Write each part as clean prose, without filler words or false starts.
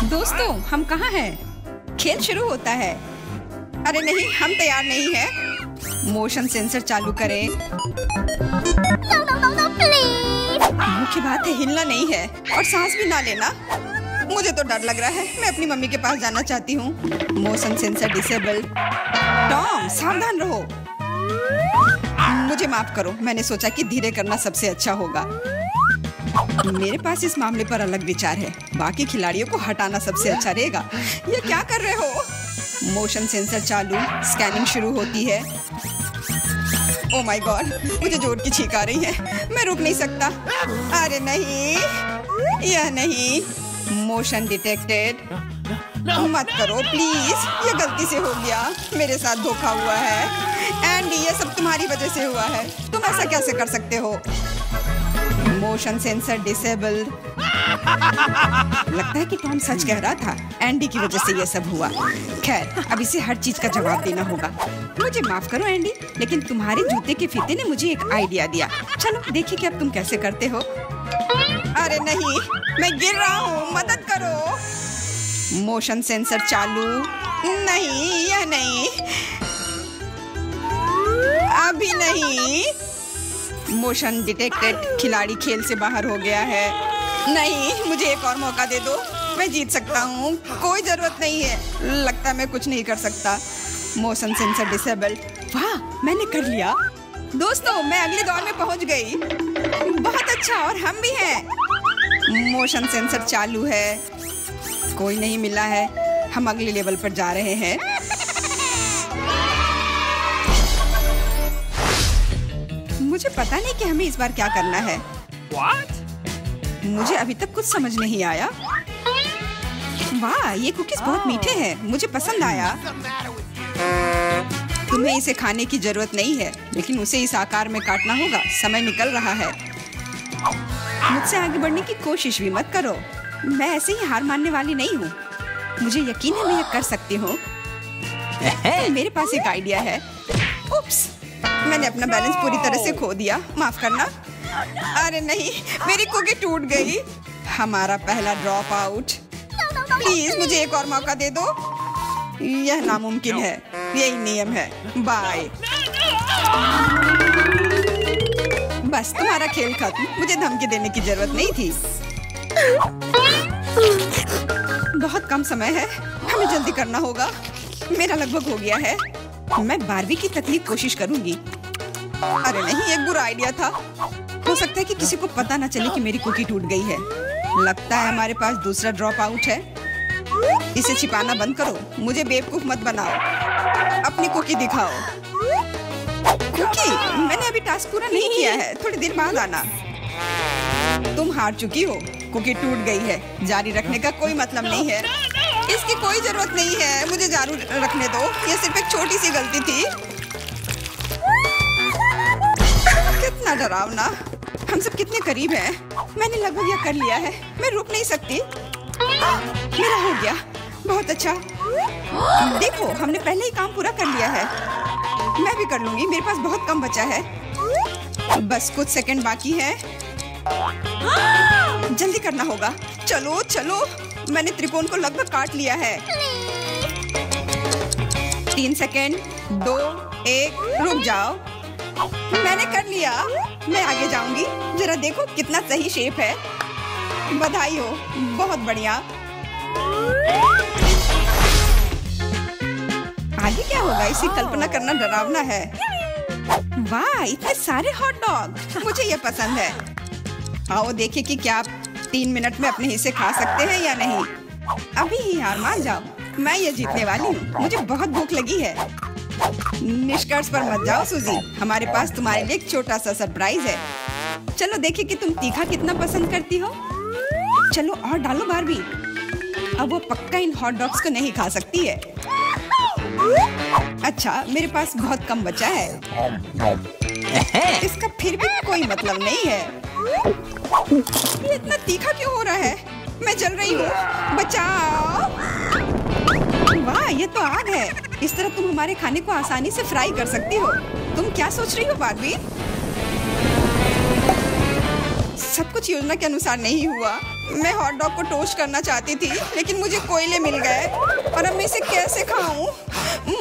दोस्तों, हम कहाँ हैं? खेल शुरू होता है। अरे नहीं, हम तैयार नहीं हैं। मोशन सेंसर चालू करें। मुख्य बात है हिलना नहीं है और सांस भी ना लेना। मुझे तो डर लग रहा है। मैं अपनी मम्मी के पास जाना चाहती हूँ। Motion sensor disable. टॉम, सावधान रहो। मुझे माफ करो, मैंने सोचा कि धीरे करना सबसे अच्छा होगा। मेरे पास इस मामले पर अलग विचार है। बाकी खिलाड़ियों को हटाना सबसे अच्छा रहेगा। ये क्या कर रहे हो? मोशन सेंसर चालू। स्कैनिंग शुरू होती है। ओह माय गॉड, मुझे जोर की छींक आ रही है। मैं रुक नहीं सकता। अरे नहीं, यह नहीं। Motion detected. मत करो प्लीज, ये गलती से हो गया। मेरे साथ धोखा हुआ है। एंडी, ये सब तुम्हारी वजह से हुआ है। तुम ऐसा कैसे कर सकते हो? Motion sensor disabled. लगता है कि टॉम सच कह रहा था। एंडी की वजह से ये सब हुआ। खैर, अब इसे हर चीज का जवाब देना होगा। मुझे माफ करो एंडी, लेकिन तुम्हारे जूते के फीते ने मुझे एक आइडिया दिया। चलो देखिए कि अब तुम कैसे करते हो। अरे नहीं, मैं गिर रहा हूँ, मदद करो। मोशन सेंसर चालू। नहीं, यह नहीं, अभी नहीं। Motion detected. खिलाड़ी खेल से बाहर हो गया है। नहीं, मुझे एक और मौका दे दो। मैं जीत सकता हूँ। कोई जरूरत नहीं है। लगता है मैं कुछ नहीं कर सकता। Motion sensor disabled. वाह, मैंने कर लिया। दोस्तों, मैं अगले दौर में पहुँच गई। बहुत अच्छा, और हम भी हैं। मोशन सेंसर चालू है। कोई नहीं मिला है। हम अगले लेवल पर जा रहे हैं। मुझे पता नहीं कि हमें इस बार क्या करना है। What? मुझे अभी तक कुछ समझ नहीं आया। वाह, ये कुकीज बहुत मीठे हैं। मुझे पसंद आया। तुम्हें इसे खाने की जरूरत नहीं है, लेकिन उसे इस आकार में काटना होगा। समय निकल रहा है। मुझसे आगे बढ़ने की कोशिश भी मत करो। मैं ऐसे ही हार मानने वाली नहीं हूँ। मुझे यकीन है मैं यह कर सकती हूँ। मेरे पास एक आइडिया है। उप्स, मैंने अपना बैलेंस पूरी तरह से खो दिया। माफ करना। अरे नहीं, मेरी कुकी टूट गई। हमारा पहला ड्रॉप आउट। प्लीज मुझे एक और मौका दे दो। यह नामुमकिन है। यही नियम है। बाय। बस, तुम्हारा खेल खत्म। मुझे धमकी देने की जरूरत नहीं थी। बहुत कम समय है। हमें जल्दी करना होगा। मेरा लगभग हो गया है। मैं बारहवीं की तकलीफ कोशिश करूंगी। अरे नहीं, एक बुरा आइडिया था। हो सकता है कि किसी को पता ना चले कि मेरी कुकी टूट गई है। लगता है हमारे पास दूसरा ड्रॉप आउट है। इसे छिपाना बंद करो। मुझे बेवकूफ मत बनाओ। अपनी कुकी दिखाओ। कुकी, मैंने अभी टास्क पूरा नहीं किया है। थोड़ी देर बाद आना। तुम हार चुकी हो। कुकी टूट गई है। जारी रखने का कोई मतलब नहीं है। इसकी कोई जरूरत नहीं है। मुझे जारी रखने दो। यह सिर्फ एक छोटी सी गलती थी। कितना डरावना। हम सब कितने करीब हैं। मैंने लगभग यह कर लिया है। मैं रुक नहीं सकती। मेरा हो गया। बहुत अच्छा। देखो, हमने पहले ही काम पूरा कर लिया है। मैं भी कर लूंगी। मेरे पास बहुत कम बचा है। बस कुछ सेकंड बाकी है। जल्दी करना होगा। चलो चलो, मैंने त्रिकोण को लगभग काट लिया है। 3 सेकंड, 2, 1, रुक जाओ। मैंने कर लिया। मैं आगे जाऊंगी। जरा देखो कितना सही शेप है। बधाई हो, बहुत बढ़िया। आगे क्या होगा, इसे कल्पना करना डरावना है। वाह, इतने सारे हॉट डॉग। मुझे ये पसंद है। आओ देखिए कि क्या आप 3 मिनट में अपने हिस्से खा सकते हैं या नहीं। अभी ही हार मान जाओ। मैं ये जीतने वाली हूँ। मुझे बहुत भूख लगी है। निष्कर्ष पर मत जाओ सूजी। हमारे पास तुम्हारे लिए एक छोटा सा सरप्राइज है। चलो देखिए कि तुम तीखा कितना पसंद करती हो। चलो और डालो बारबी। अब वो पक्का इन हॉट डॉग्स को नहीं खा सकती है। अच्छा, मेरे पास बहुत कम बचा है। इसका फिर भी कोई मतलब नहीं है। ये इतना तीखा क्यों हो रहा है? मैं जल रही हूँ। बचाओ। वाह, ये तो आग है। इस तरह तुम हमारे खाने को आसानी से फ्राई कर सकती हो। तुम क्या सोच रही हो बारबी? सब कुछ योजना के अनुसार नहीं हुआ। मैं हॉट डॉग को टोस्ट करना चाहती थी, लेकिन मुझे कोयले मिल गए और अब मैं इसे कैसे खाऊं?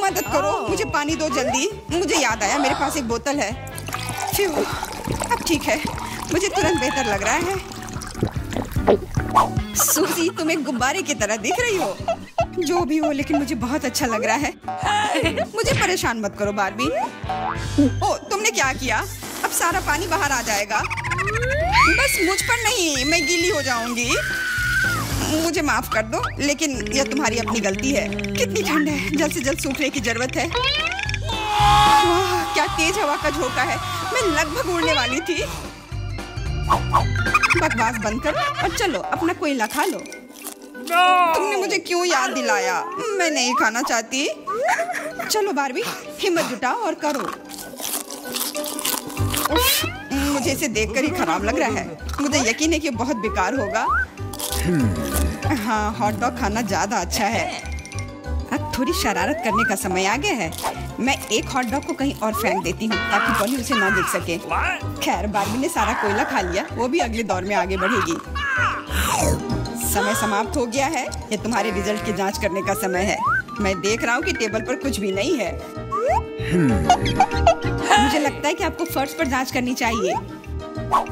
मदद करो, मुझे पानी दो जल्दी। मुझे याद आया मेरे पास एक बोतल है। फ्यू, अब ठीक है, मुझे तुरंत बेहतर लग रहा है। सूजी, तुम एक गुब्बारे की तरह दिख रही हो। जो भी हो, लेकिन मुझे बहुत अच्छा लग रहा है। मुझे परेशान मत करो बारबी। ओ, तुमने क्या किया? अब सारा पानी बाहर आ जाएगा। बस मुझ पर नहीं, मैं गीली हो जाऊंगी। मुझे माफ कर दो, लेकिन यह तुम्हारी अपनी गलती है। कितनी ठंड है, जल्द से जल्द सूखने की जरूरत है। वाह, क्या तेज हवा का झोंका है। मैं लगभग उड़ने वाली थी। बकवास बंद करो और चलो अपना कोयला खा लो। तुमने मुझे क्यों याद दिलाया? मैं नहीं खाना चाहती। चलो बारबी, हिम्मत जुटाओ और करो। मुझे इसे देखकर ही खराब लग रहा है। मुझे यकीन है कि बहुत बेकार होगा। हाँ, हॉट डॉग खाना ज्यादा अच्छा है। अब थोड़ी शरारत करने का समय आ गया है। मैं एक हॉट डॉग को कहीं और फेंक देती हूँ ताकि पॉली उसे ना देख सके। खैर, बारबी ने सारा कोयला खा लिया, वो भी अगले दौर में आगे बढ़ेगी। समय समाप्त हो गया है। ये तुम्हारे रिजल्ट की जांच करने का समय है। मैं देख रहा हूँ कि टेबल पर कुछ भी नहीं है। मुझे लगता है कि आपको फर्श पर जांच करनी चाहिए।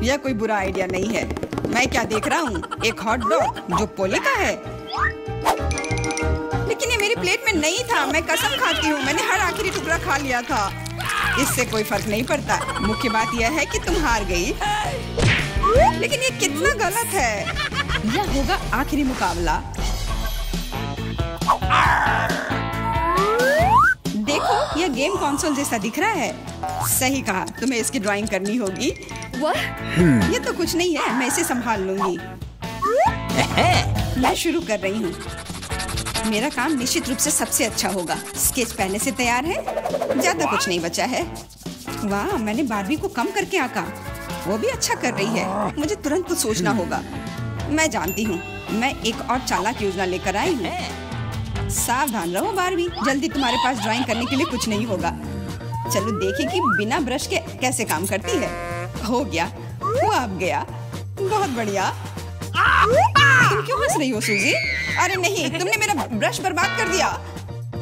यह कोई बुरा आइडिया नहीं है। मैं क्या देख रहा हूँ? एक हॉट डॉग जो पोले का है। लेकिन ये मेरी प्लेट में नहीं था। मैं कसम खाती हूँ, मैंने हर आखिरी टुकड़ा खा लिया था। इससे कोई फर्क नहीं पड़ता। मुख्य बात यह है कि तुम हार गई। लेकिन ये कितना गलत है। यह होगा आखिरी मुकाबला। देखो, यह गेम कंसोल जैसा दिख रहा है। सही कहा, तुम्हें इसकी ड्राइंग करनी होगी। ये तो कुछ नहीं है, मैं इसे संभाल लूंगी। मैं शुरू कर रही हूँ। मेरा काम निश्चित रूप से सबसे अच्छा होगा। स्केच पहले से तैयार है, ज्यादा कुछ नहीं बचा है। वाह, मैंने बारबी को कम करके आंका। वो भी अच्छा कर रही है। मुझे तुरंत कुछ सोचना होगा। मैं जानती हूँ, मैं एक और चालाक योजना लेकर आई हूँ। सावधान रहो बारबी, जल्दी तुम्हारे पास ड्राइंग करने के लिए कुछ नहीं होगा। चलो देखें कि बिना ब्रश के कैसे काम करती है। हो गया, वो अब गया। बहुत बढ़िया। तुम क्यों हंस रही हो सूजी? अरे नहीं, तुमने मेरा ब्रश बर्बाद कर दिया।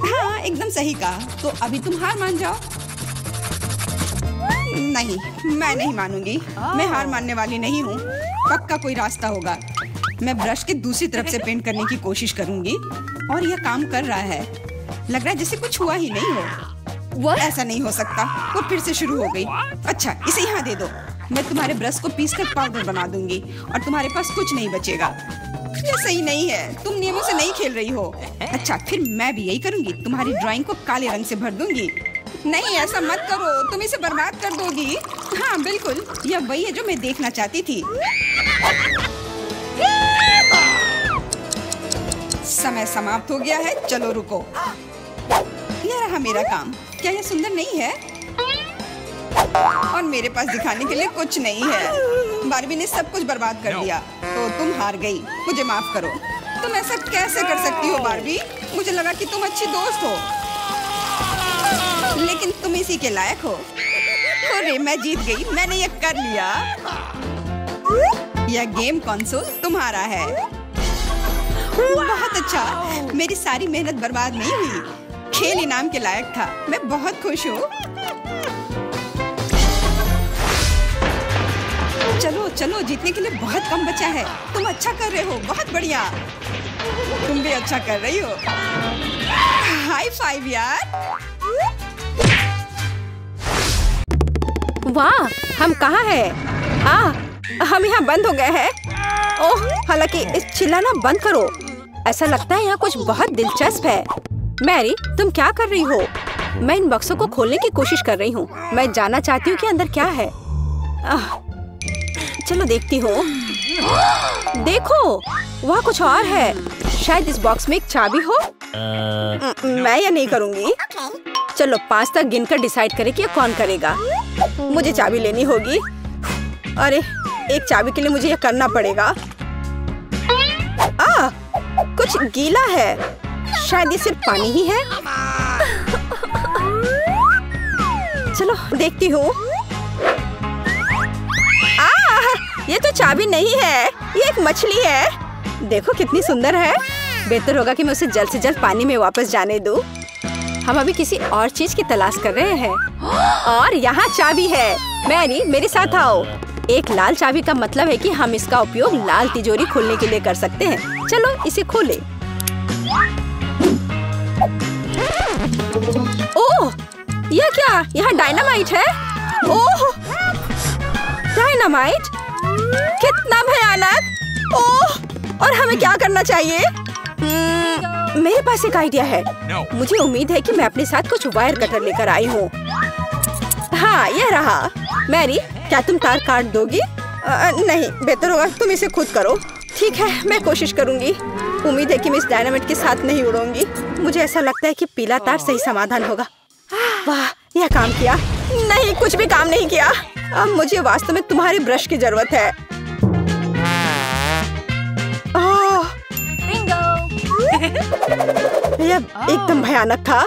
हाँ, एकदम सही कहा। तो अभी तुम हार मान जाओ। नहीं, मैं नहीं मानूंगी। मैं हार मानने वाली नहीं हूँ। पक्का कोई रास्ता होगा। मैं ब्रश के दूसरी तरफ से पेंट करने की कोशिश करूंगी और यह काम कर रहा है। लग रहा है जैसे कुछ हुआ ही नहीं हो। ऐसा नहीं हो सकता। वो फिर से शुरू हो गई। अच्छा, इसे यहाँ दे दो। मैं तुम्हारे ब्रश को पीसकर पाउडर बना दूंगी और तुम्हारे पास कुछ नहीं बचेगा। ये सही नहीं है। तुम नियमों से नहीं खेल रही हो। अच्छा, फिर मैं भी यही करूंगी। तुम्हारी ड्राइंग को काले रंग से भर दूंगी। नहीं, ऐसा मत करो, तुम इसे बर्बाद कर दोगी। हाँ बिल्कुल, यह वही है जो मैं देखना चाहती थी। समय समाप्त हो गया है। चलो रुको। यह रहा मेरा काम। क्या यह सुंदर नहीं है? और मेरे पास दिखाने के लिए कुछ नहीं है। बारबी ने सब कुछ बर्बाद कर दिया। तो तुम हार गई। मुझे माफ करो। तुम ऐसा कैसे कर सकती हो बारबी? मुझे लगा कि तुम अच्छी दोस्त हो, लेकिन तुम इसी के लायक हो। अरे, मैं जीत गई। मैंने ये कर लिया। यह गेम कंसोल तुम्हारा है। बहुत अच्छा। मेरी सारी मेहनत बर्बाद नहीं हुई। खेल इनाम के लायक था। मैं बहुत खुश हूँ। चलो चलो, जीतने के लिए बहुत कम बचा है। तुम अच्छा कर रहे हो। बहुत बढ़िया। तुम भी अच्छा कर रही हो। हाई फाइव यार। वाह, हम कहाँ हैं? हम यहाँ बंद हो गए हैं। ओह, हालांकि इस चिल्लाना बंद करो। ऐसा लगता है यहाँ कुछ बहुत दिलचस्प है। मैरी, तुम क्या कर रही हो? मैं इन बक्सों को खोलने की कोशिश कर रही हूँ। मैं जानना चाहती हूँ कि अंदर क्या है। चलो देखती हूँ। देखो, वहाँ कुछ और है। शायद इस बॉक्स में एक चाबी हो। मैं यह नहीं करूँगी। चलो 5 तक गिनकर डिसाइड करें कि ये कौन करेगा। मुझे चाबी लेनी होगी। अरे, एक चाबी के लिए मुझे यह करना पड़ेगा। कुछ गीला है। शायद ये सिर्फ पानी ही है। चलो देखती हूँ। ये तो चाबी नहीं है, ये एक मछली है। देखो कितनी सुंदर है। बेहतर होगा कि मैं उसे जल्द से जल्द पानी में वापस जाने दूं। हम अभी किसी और चीज की तलाश कर रहे हैं। और यहाँ चाबी है। मैरी, मेरे साथ आओ। एक लाल चाबी का मतलब है कि हम इसका उपयोग लाल तिजोरी खोलने के लिए कर सकते हैं। चलो इसे खोलें। ओह, यह क्या? यहाँ डायनामाइट है। ओह, डायनामाइट, कितना भयानक। ओह, और हमें क्या करना चाहिए? मेरे पास एक आइडिया है। मुझे उम्मीद है कि मैं अपने साथ कुछ वायर कटर लेकर आई हूँ। हाँ, यह रहा। मैरी, क्या तुम तार काट दोगी? नहीं, बेहतर होगा तुम इसे खुद करो। ठीक है, मैं कोशिश करूंगी। उम्मीद है कि मैं इस डायनामाइट के साथ नहीं उड़ूंगी। मुझे ऐसा लगता है कि पीला तार सही समाधान होगा। वाह, यह काम किया। नहीं, कुछ भी काम नहीं किया। अब मुझे वास्तव में तुम्हारे ब्रश की जरूरत है। यह एकदम भयानक था।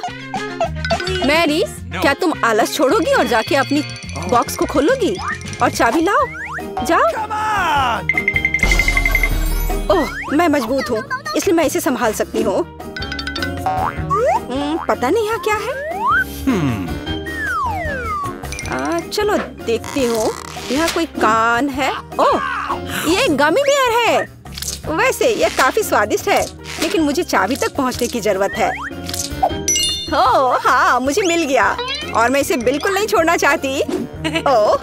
मैरी, क्या तुम आलस छोड़ोगी और जाके अपनी बॉक्स को खोलोगी? और चाबी लाओ, जाओ। ओह, मैं मजबूत हूँ, इसलिए मैं इसे संभाल सकती हूँ। पता नहीं यहाँ क्या है। चलो देखती हूँ। यहाँ कोई कान है। ओह, ये गमी बेयर है। वैसे यह काफी स्वादिष्ट है, लेकिन मुझे चाबी तक पहुँचने की जरूरत है। ओह हाँ, मुझे मिल गया और मैं इसे बिल्कुल नहीं छोड़ना चाहती। ओह,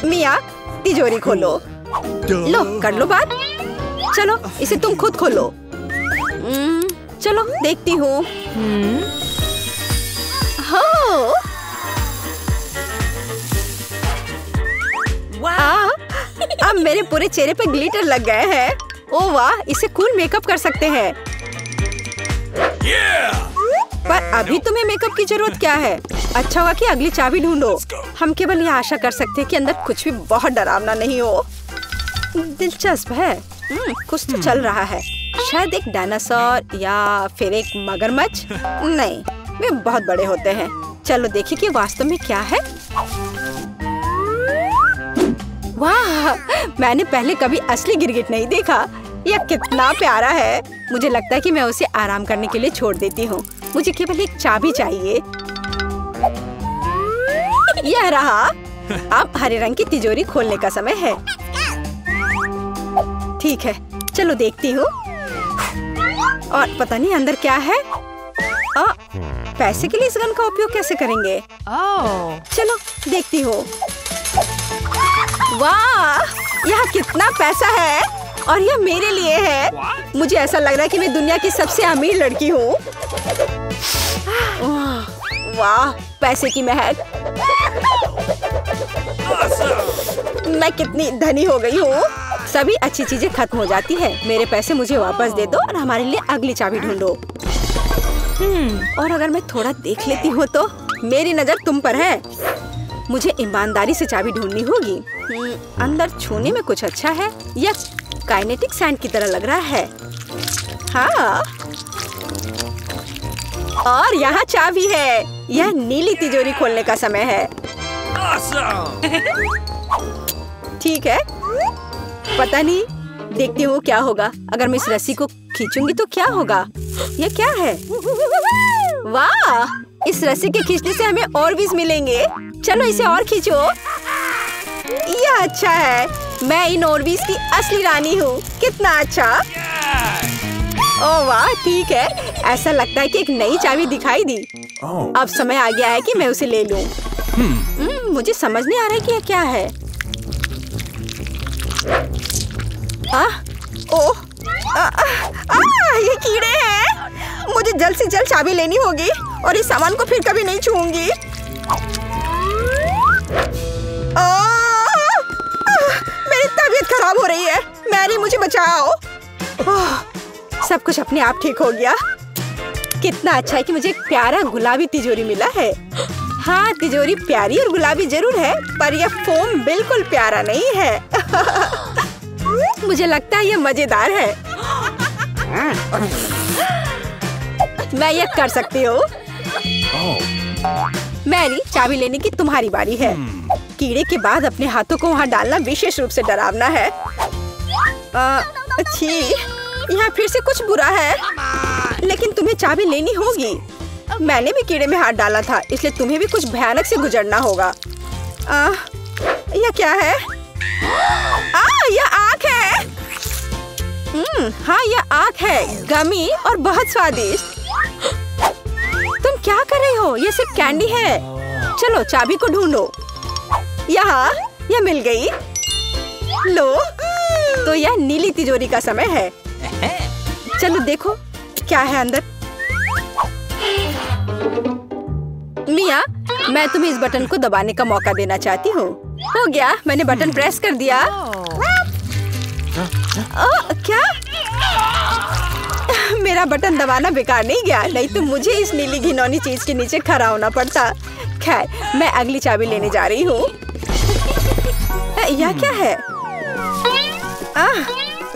मिया, तिजोरी खोलो। लो, कर लो बात। चलो इसे तुम खुद खोलो। चलो देखती हूँ। अब मेरे पूरे चेहरे पे ग्लिटर लग गए हैं। ओह वाह, इसे कूल मेकअप कर सकते हैं। पर अभी तुम्हें मेकअप की जरूरत क्या है? अच्छा होगा कि अगली चाबी ढूंढो। हम केवल यह आशा कर सकते हैं कि अंदर कुछ भी बहुत डरावना नहीं हो। दिलचस्प है। कुछ तो चल रहा है। शायद एक डायनासोर या फिर एक मगरमच्छ। नहीं, वे बहुत बड़े होते हैं। चलो देखिए कि वास्तव में क्या है। वाह, मैंने पहले कभी असली गिरगिट नहीं देखा। यह कितना प्यारा है। मुझे लगता है कि मैं उसे आराम करने के लिए छोड़ देती हूँ। मुझे केवल एक चाबी चाहिए। यह रहा। अब हरे रंग की तिजोरी खोलने का समय है। ठीक है, चलो देखती हूँ। और पता नहीं अंदर क्या है। पैसे के लिए इस गन का उपयोग कैसे करेंगे? चलो देखती हूँ। वाह, यह कितना पैसा है और यह मेरे लिए है। मुझे ऐसा लग रहा है कि मैं दुनिया की सबसे अमीर लड़की हूँ। वाह, पैसे की महक। मैं कितनी धनी हो गई हूँ। सभी अच्छी चीजें खत्म हो जाती है। मेरे पैसे मुझे वापस दे दो और हमारे लिए अगली चाबी ढूंढो। और अगर मैं थोड़ा देख लेती हूँ तो मेरी नजर तुम पर है। मुझे ईमानदारी से चाबी ढूंढनी होगी। अंदर छूने में कुछ अच्छा है। यह काइनेटिक सैंड की तरह लग रहा है। हाँ, और यहाँ चाबी है। यह नीली तिजोरी खोलने का समय है। ठीक है, पता नहीं, देखती हूँ क्या होगा। अगर मैं इस रस्सी को खींचूंगी तो क्या होगा? यह क्या है? वाह, इस रस्सी के खींचने से हमें और भी मिलेंगे। चलो इसे और खींचो। यह अच्छा है। मैं इन ऑर्बिस की असली रानी हूँ। कितना अच्छा। ओह वाह, ठीक है। ऐसा लगता है कि एक नई चाबी दिखाई दी। अब समय आ गया है कि मैं उसे ले लूं। मुझे समझ नहीं आ रहा है कि यह क्या है। ओह, ये कीड़े हैं। मुझे जल्द से जल्द चाबी लेनी होगी और इस सामान को फिर कभी नहीं छूऊंगी। मेरी तबीयत खराब हो रही है। मैरी, मुझे बचाओ। सब कुछ अपने आप ठीक हो गया। कितना अच्छा है कि मुझे एक प्यारा गुलाबी तिजोरी मिला है। हाँ, तिजोरी प्यारी और गुलाबी जरूर है, पर यह फोम बिल्कुल प्यारा नहीं है। मुझे लगता है यह मजेदार है। मैं यह कर सकती हूँ। मैरी, चाबी लेने की तुम्हारी बारी है। कीड़े के बाद अपने हाथों को वहाँ डालना विशेष रूप से डरावना है। अच्छी, यहाँ फिर से कुछ बुरा है, लेकिन तुम्हें चाबी लेनी होगी। मैंने भी कीड़े में हाथ डाला था, इसलिए तुम्हें भी कुछ भयानक से गुजरना होगा। यह क्या है? यह आँख है। हाँ, यह आँख है, गमी और बहुत स्वादिष्ट। तुम क्या कर रही हो? यह सिर्फ कैंडी है। चलो चाबी को ढूंढो। यहाँ, यह मिल गई। लो, तो यह नीली तिजोरी का समय है। चलो देखो क्या है अंदर। मिया, मैं तुम्हें इस बटन को दबाने का मौका देना चाहती हूँ। हो गया, मैंने बटन प्रेस कर दिया। क्या? मेरा बटन दबाना बेकार नहीं गया, नहीं तो मुझे इस नीली घिनौनी चीज के नीचे खड़ा होना पड़ता। खैर, मैं अगली चाबी लेने जा रही हूँ। यह क्या है?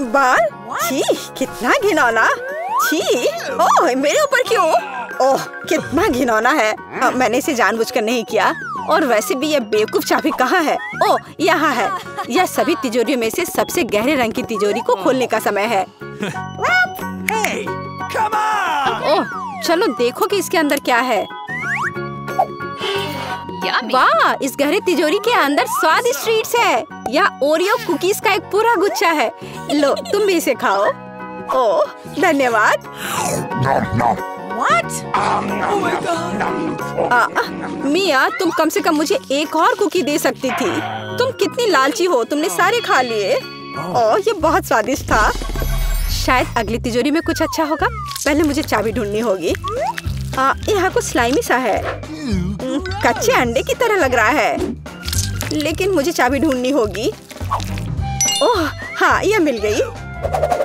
बाल? छी, कितना घिनौना। छी, ओह, मेरे ऊपर क्यों? ओह, कितना घिनौना है। मैंने इसे जानबूझकर नहीं किया। और वैसे भी यह बेवकूफ चाबी कहाँ है? ओह, यहाँ है। यह सभी तिजोरियों में से सबसे गहरे रंग की तिजोरी को खोलने का समय है। ओह, चलो देखो कि इसके अंदर क्या है। वाह, इस गहरे तिजोरी के अंदर स्वादिष्ट ट्रीट्स है। यह ओरियो कुकीज का एक पूरा गुच्छा है। लो, तुम भी इसे खाओ। ओह, धन्यवाद। मिया, तुम कम से कम मुझे एक और कुकी दे सकती थी। तुम कितनी लालची हो, तुमने सारे खा लिए। ओह, ये बहुत स्वादिष्ट था। शायद अगली तिजोरी में कुछ अच्छा होगा। पहले मुझे चाबी ढूंढनी होगी। यहाँ कुछ स्लाइमी सा है, कच्चे अंडे की तरह लग रहा है, लेकिन मुझे चाबी ढूंढनी होगी। ओह हाँ, यह मिल गई।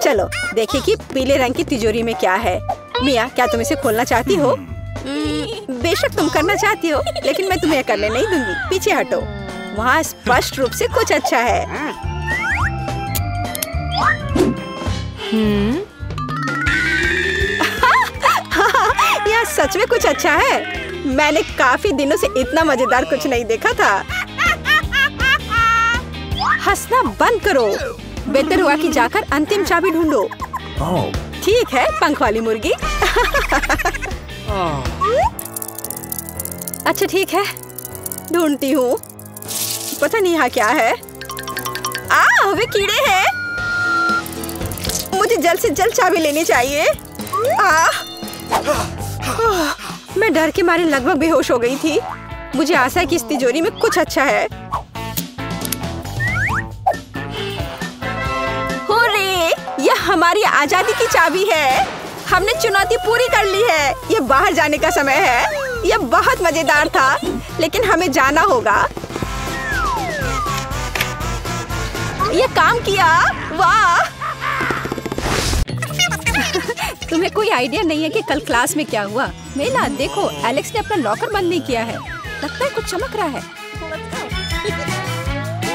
चलो देखिए कि पीले रंग की तिजोरी में क्या है। मिया, क्या तुम इसे खोलना चाहती हो? बेशक तुम करना चाहती हो, लेकिन मैं तुम्हें करने नहीं दूंगी। पीछे हटो, वहाँ स्पष्ट रूप से कुछ अच्छा है। यह सच में कुछ अच्छा है। मैंने काफी दिनों से इतना मजेदार कुछ नहीं देखा था। हंसना बंद करो। बेहतर हुआ कि जाकर अंतिम चाबी ढूंढो। ठीक है, पंख वाली मुर्गी। अच्छा ठीक है, ढूंढती हूँ। पता नहीं यहाँ क्या है। वे कीड़े हैं। मुझे जल्द से जल्द चाबी लेनी चाहिए। मैं डर के मारे लगभग बेहोश हो गई थी। मुझे आशा है कि इस तिजोरी में कुछ अच्छा है। हुर्रे! यह हमारी आजादी की चाबी है। हमने चुनौती पूरी कर ली है। यह बाहर जाने का समय है। यह बहुत मजेदार था, लेकिन हमें जाना होगा। यह काम किया। वाह! तुम्हें कोई आइडिया नहीं है कि कल क्लास में क्या हुआ? मेला देखो, एलेक्स ने अपना लॉकर बंद नहीं किया है। लगता है कुछ चमक रहा है।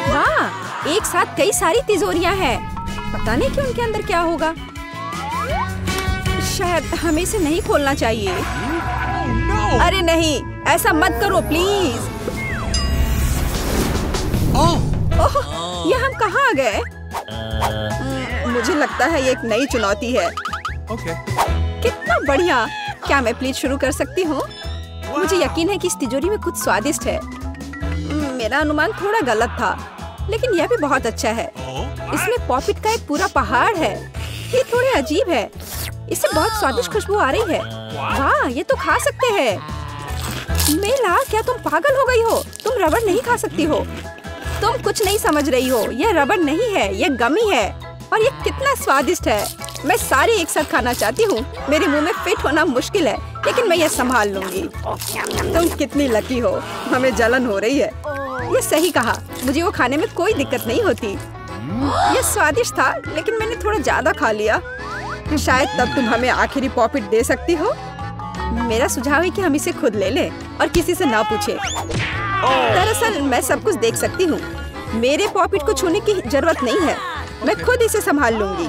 वाह, एक साथ कई सारी तिजोरियां हैं। पता नहीं कि उनके अंदर क्या होगा। शायद हमें इसे नहीं खोलना चाहिए। अरे नहीं, ऐसा मत करो प्लीज। ओह, ये हम कहाँ आ गए? मुझे लगता है ये एक नई चुनौती है। कितना बढ़िया। क्या मैं प्लीज शुरू कर सकती हूँ? मुझे यकीन है कि इस तिजोरी में कुछ स्वादिष्ट है। मेरा अनुमान थोड़ा गलत था, लेकिन यह भी बहुत अच्छा है। इसमें पॉपिट का एक पूरा पहाड़ है। ये थोड़े अजीब है। इससे बहुत स्वादिष्ट खुशबू आ रही है। वाह, ये तो खा सकते हैं। मेला, क्या तुम पागल हो गई हो? तुम रबड़ नहीं खा सकती हो। तुम कुछ नहीं समझ रही हो। यह रबड़ नहीं है, यह गमी है। और ये कितना स्वादिष्ट है। मैं सारे एक साथ खाना चाहती हूँ। मेरे मुंह में फिट होना मुश्किल है, लेकिन मैं ये संभाल लूंगी। तुम कितनी लकी हो। हमें जलन हो रही है। ये सही कहा, मुझे वो खाने में कोई दिक्कत नहीं होती। ये स्वादिष्ट था, लेकिन मैंने थोड़ा ज्यादा खा लिया। शायद तब तुम हमें आखिरी पॉपिट दे सकती हो। मेरा सुझाव है कि हम इसे खुद ले लें और किसी से ना पूछे। दरअसल मैं सब कुछ देख सकती हूँ। मेरे पॉपिट को छूने की जरूरत नहीं है। मैं खुद इसे संभाल लूंगी।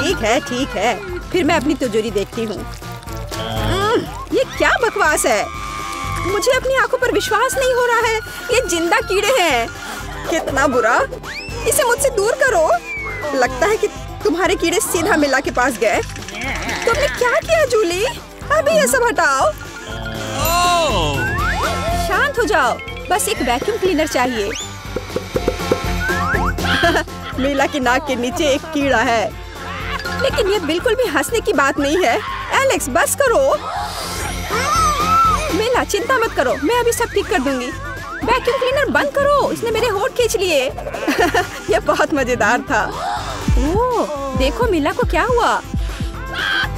ठीक है। फिर मैं अपनी तिजोरी देखती हूँ। ये क्या बकवास है? मुझे अपनी आंखों पर विश्वास नहीं हो रहा है। ये जिंदा कीड़े हैं। कितना बुरा। इसे मुझसे दूर करो। लगता है कि तुम्हारे कीड़े सीधा मिला के पास गए। तुमने क्या किया जूली? अभी ये सब हटाओ। शांत हो जाओ। बस एक वैक्यूम क्लीनर चाहिए। मीला की नाक के नीचे एक कीड़ा है। लेकिन ये बिल्कुल भी हंसने की बात नहीं है। एलेक्स बस करो। मीला चिंता मत करो, मैं अभी सब ठीक कर दूंगी। वैक्यूम क्लीनर बंद करो, इसने मेरे होंठ खींच लिए। ये बहुत मजेदार था। ओह, देखो मीला को क्या हुआ।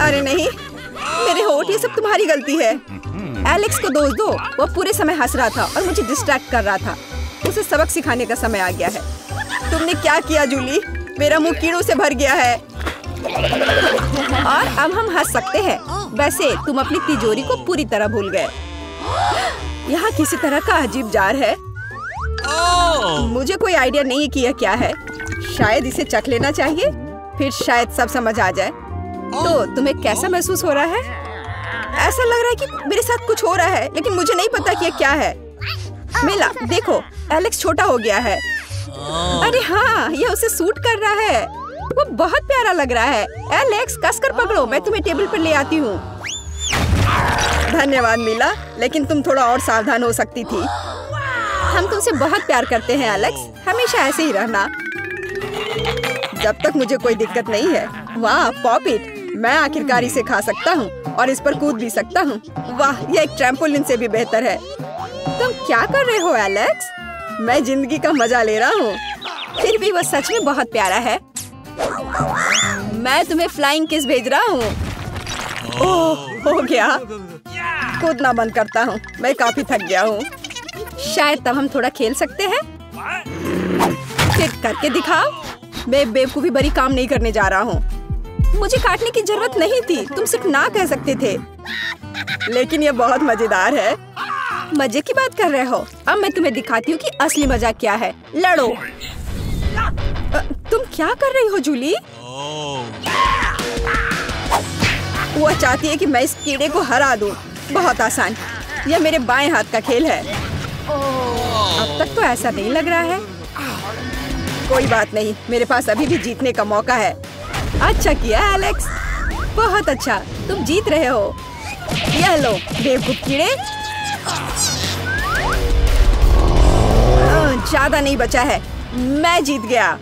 अरे नहीं, मेरे होंठ, ये सब तुम्हारी गलती है। एलेक्स को दोष दो। वो पूरे समय हंस रहा था और मुझे डिस्ट्रैक्ट कर रहा था। उसे सबक सिखाने का समय आ गया है। तुमने क्या किया जूली? मेरा मुंह कीड़ों से भर गया है। और अब हम हंस सकते हैं। वैसे तुम अपनी तिजोरी को पूरी तरह भूल गए। यहाँ किसी तरह का अजीब जार है। मुझे कोई आइडिया नहीं है कि यह क्या है। शायद इसे चख लेना चाहिए, फिर शायद सब समझ आ जाए। तो तुम्हें कैसा महसूस हो रहा है? ऐसा लग रहा है कि मेरे साथ कुछ हो रहा है, लेकिन मुझे नहीं पता कि यह क्या है। मीला देखो, एलेक्स छोटा हो गया है। अरे हाँ, यह उसे सूट कर रहा है। वो बहुत प्यारा लग रहा है। एलेक्स कसकर पकड़ो, मैं तुम्हें टेबल पर ले आती हूँ। धन्यवाद मीला, लेकिन तुम थोड़ा और सावधान हो सकती थी। हम तुमसे बहुत प्यार करते हैं एलेक्स, हमेशा ऐसे ही रहना। जब तक मुझे कोई दिक्कत नहीं है। वाह पॉपिट, मैं आखिरकार इसे खा सकता हूँ और इस पर कूद भी सकता हूँ। वाह, यह एक ट्रैम्पोलिन से भी बेहतर है। तुम क्या कर रहे हो एलेक्स? मैं जिंदगी का मजा ले रहा हूँ। फिर भी वह सच में बहुत प्यारा है। मैं तुम्हें फ्लाइंग किस भेज रहा हूँ। ओह, हो गया। कूदना बंद करता हूँ, मैं काफी थक गया हूँ। शायद तब हम थोड़ा खेल सकते हैं। फिर करके दिखाओ। मैं बेवकूफी भरी काम नहीं करने जा रहा हूँ। मुझे काटने की जरूरत नहीं थी, तुम सिर्फ ना कह सकते थे। लेकिन यह बहुत मजेदार है। मजे की बात कर रहे हो? अब मैं तुम्हें दिखाती हूँ कि असली मजा क्या है। लड़ो। तुम क्या कर रही हो जूली? वो चाहती है कि मैं इस कीड़े को हरा दूं। बहुत आसान। यह मेरे बाएं हाथ का खेल है। अब तक तो ऐसा नहीं लग रहा है। कोई बात नहीं, मेरे पास अभी भी जीतने का मौका है। अच्छा किया एलेक्स, बहुत अच्छा, तुम जीत रहे हो। यह लो बेवकूफ कीड़े। ज्यादा नहीं बचा है, मैं जीत गया।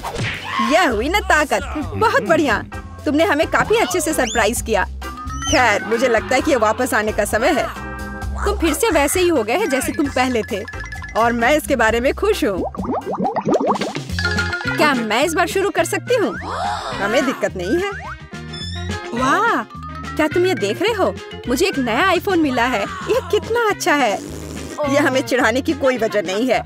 यह हुई ना ताकत। बहुत बढ़िया, तुमने हमें काफी अच्छे से सरप्राइज किया। खैर, मुझे लगता है कि ये वापस आने का समय है। तुम फिर से वैसे ही हो गए हैं जैसे तुम पहले थे, और मैं इसके बारे में खुश हूँ। क्या मैं इस बार शुरू कर सकती हूँ? हमें दिक्कत नहीं है। वाह, क्या तुम ये देख रहे हो? मुझे एक नया आईफोन मिला है। यह कितना अच्छा है। यह हमें चिढ़ाने की कोई वजह नहीं है।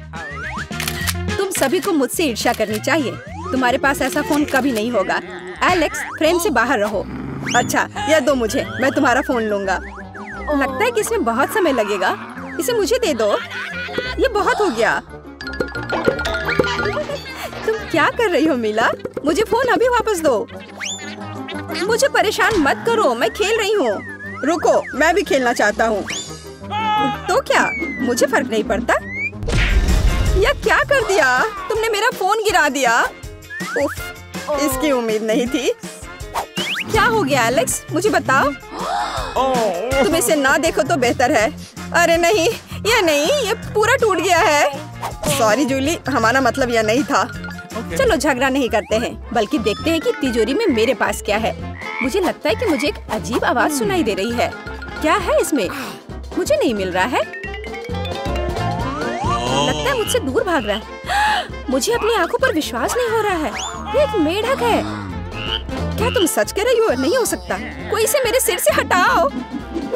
तुम सभी को मुझसे ईर्ष्या करनी चाहिए। तुम्हारे पास ऐसा फोन कभी नहीं होगा। एलेक्स, फ्रेम से बाहर रहो। अच्छा, यह दो मुझे, मैं तुम्हारा फोन लूंगा। लगता है कि इसमें बहुत समय लगेगा। इसे मुझे दे दो। ये बहुत हो गया। तुम क्या कर रही हो मीला? मुझे फोन अभी वापस दो। मुझे परेशान मत करो, मैं खेल रही हूँ। रुको, मैं भी खेलना चाहता हूँ। तो क्या, मुझे फर्क नहीं पड़ता। यह क्या कर दिया? तुमने मेरा फोन गिरा दिया। उफ, इसकी उम्मीद नहीं थी। क्या हो गया एलेक्स, मुझे बताओ। तुम इसे ना देखो तो बेहतर है। अरे नहीं, ये पूरा टूट गया है। सॉरी जूली, हमारा मतलब यह नहीं था। चलो झगड़ा नहीं करते हैं, बल्कि देखते हैं कि तिजोरी में मेरे पास क्या है। मुझे लगता है कि मुझे एक अजीब आवाज सुनाई दे रही है। क्या है इसमें? मुझे नहीं मिल रहा है। लगता है मुझसे दूर भाग रहा है। मुझे अपनी आंखों पर विश्वास नहीं हो रहा है। ये एक मेढक है। क्या तुम सच कह रही हो? नहीं हो सकता। कोई इसे मेरे सिर से हटाओ।